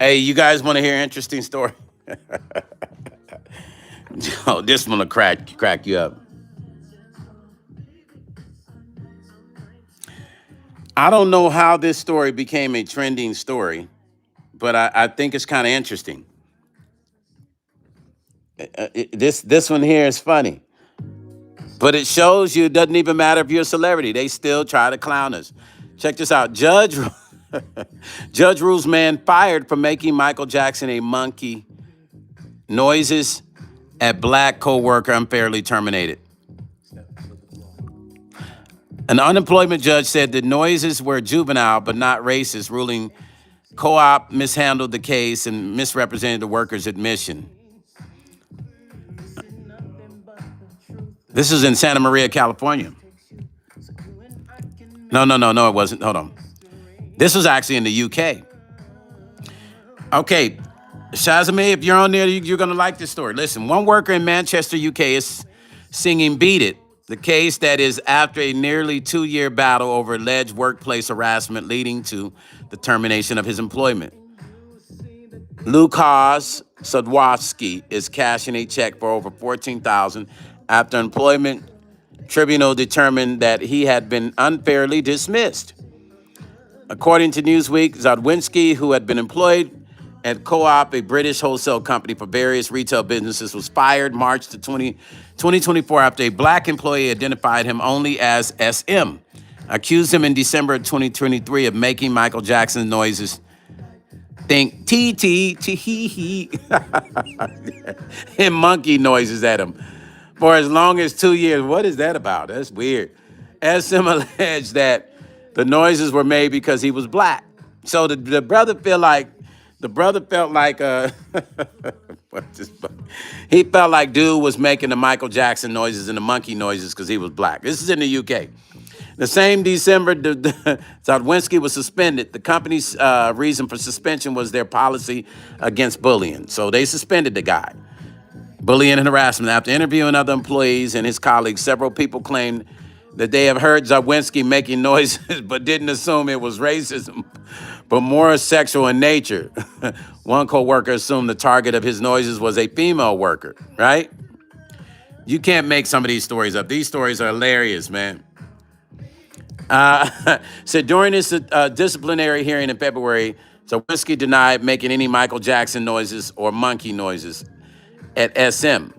Hey, you guys want to hear an interesting story? Oh, this one will crack you up. I don't know how this story became a trending story, but I think it's kind of interesting. This one here is funny, but it shows you it doesn't even matter if you're a celebrity. They still try to clown us. Check this out. Judge rules man fired for making Michael Jackson a monkey noises at black co-worker unfairly terminated. An unemployment judge said the noises were juvenile but not racist, ruling co-op mishandled the case and misrepresented the worker's admission. This is in Santa Maria, California. No, it wasn't. Hold on. This was actually in the UK. Okay, Shazame, if you're on there, you're going to like this story. Listen, one worker in Manchester, UK is singing Beat It, the case that is after a nearly 2-year battle over alleged workplace harassment leading to the termination of his employment. Lukas Sadwowski is cashing a check for over $14,000 after employment tribunal determined that he had been unfairly dismissed. According to Newsweek, Zadwinski, who had been employed at Co-op, a British wholesale company for various retail businesses, was fired March 2024 after a black employee identified him only as SM, accused him in December 2023 of making Michael Jackson noises. Think T hee hee and monkey noises at him for as long as 2 years. What is that about? That's weird. SM alleged that the noises were made because he was black. So the brother felt like he felt like dude was making the Michael Jackson noises and the monkey noises because he was black. This is in the UK. The same December, Zadwinski was suspended. The company's reason for suspension was their policy against bullying. So they suspended the guy. Bullying and harassment. After interviewing other employees and his colleagues, several people claimed that they have heard Zadwinski making noises but didn't assume it was racism, but more sexual in nature. One co-worker assumed the target of his noises was a female worker, right? You can't make some of these stories up. These stories are hilarious, man. So during this disciplinary hearing in February, Zadwinski denied making any Michael Jackson noises or monkey noises at SM.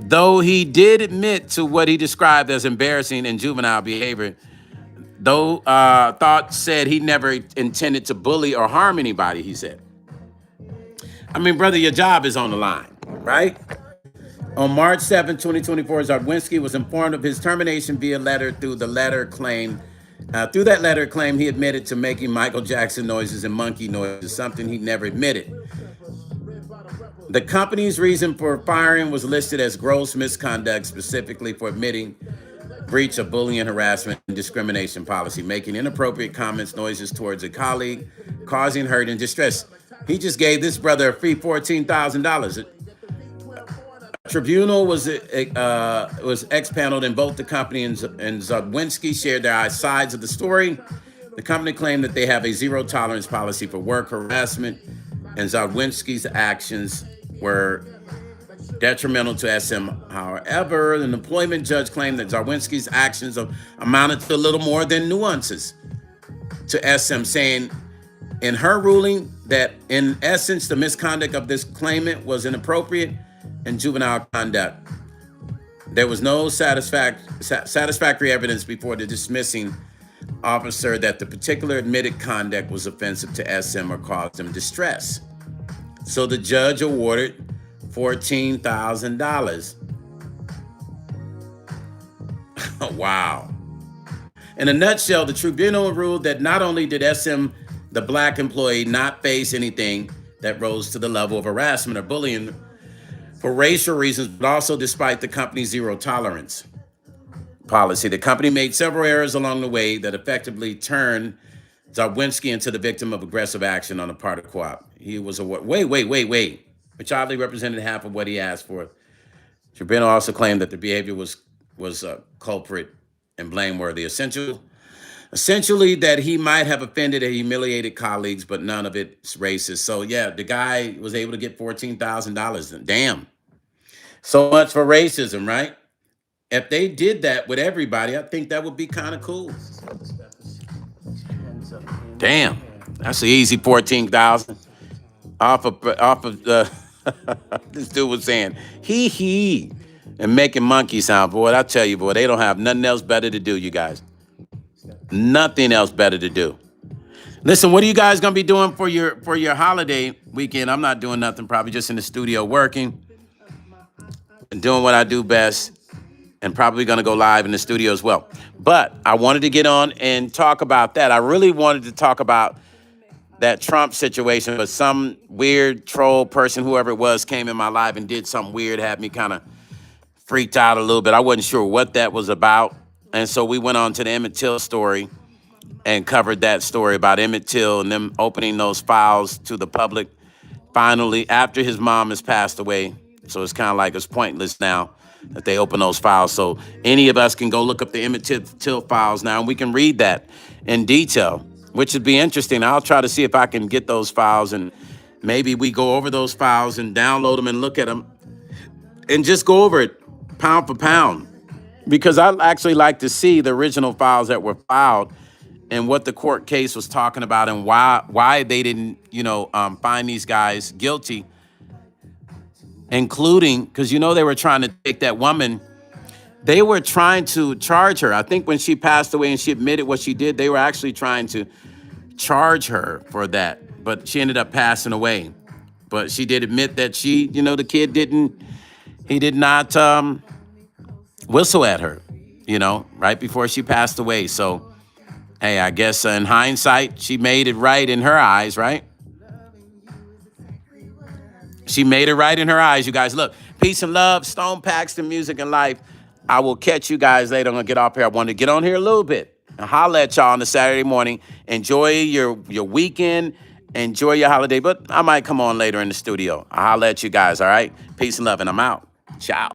Though he did admit to what he described as embarrassing and juvenile behavior, though Thought said he never intended to bully or harm anybody, he said. I mean, brother, your job is on the line, right? On March 7, 2024, Zadwinski was informed of his termination via letter. Through that letter claimed he admitted to making Michael Jackson noises and monkey noises, something he never admitted. The company's reason for firing was listed as gross misconduct, specifically for admitting breach of bullying, harassment, and discrimination policy, making inappropriate comments, noises towards a colleague, causing hurt and distress. He just gave this brother a free $14,000. Tribunal was ex-paneled, and both the company and Zawinski shared their sides of the story. The company claimed that they have a zero tolerance policy for work harassment, and Zawinski's actions were detrimental to SM. However, an employment judge claimed that Zawinski's actions amounted to a little more than nuances to SM, saying in her ruling that in essence the misconduct of this claimant was inappropriate and juvenile conduct. There was no satisfactory evidence before the dismissing officer that the particular admitted conduct was offensive to SM or caused him distress. So the judge awarded $14,000. Wow. In a nutshell, the tribunal ruled that not only did SM, the black employee, not face anything that rose to the level of harassment or bullying for racial reasons, but also despite the company's zero tolerance policy. The company made several errors along the way that effectively turned Zawinski into the victim of aggressive action on the part of co-op. He was wait, which oddly represented half of what he asked for. Tribunal also claimed that the behavior was a culprit and blameworthy. Essentially that he might have offended and humiliated colleagues, but none of it's racist. So yeah, the guy was able to get $14,000. Damn. So much for racism, right? If they did that with everybody, I think that would be kind of cool. Damn. That's an easy 14,000. Off of this dude was saying, hee, and making monkey sound. Boy, I tell you, boy, they don't have nothing else better to do, you guys. Nothing else better to do. Listen, what are you guys gonna be doing for your holiday weekend? I'm not doing nothing, probably just in the studio working and doing what I do best, and probably gonna go live in the studio as well. But I wanted to get on and talk about that. I really wanted to talk about that Trump situation, but some weird troll person, whoever it was, came in my live and did something weird, had me kind of freaked out a little bit. I wasn't sure what that was about. And so we went on to the Emmett Till story and covered that story about Emmett Till and them opening those files to the public finally after his mom has passed away. So it's kind of like it's pointless now that they open those files. So any of us can go look up the Emmett Till files now, and we can read that in detail, which would be interesting. I'll try to see if I can get those files, and maybe we go over those files and download them and look at them and just go over it pound for pound. Because I'd actually like to see the original files that were filed and what the court case was talking about and why they didn't, find these guys guilty, including, because, they were trying to take that woman. They were trying to charge her. I think when she passed away and she admitted what she did, they were actually trying to charge her for that. But she ended up passing away. But she did admit that the kid did not whistle at her, right before she passed away. So, hey, I guess in hindsight, she made it right in her eyes, right? She made it right in her eyes, you guys. Look, peace and love, Stone Paxton, music and life. I will catch you guys later. I'm going to get off here. I wanted to get on here a little bit and holler at y'all on a Saturday morning. Enjoy your weekend. Enjoy your holiday. But I might come on later in the studio. I'll holler at you guys, all right? Peace and love, and I'm out. Ciao.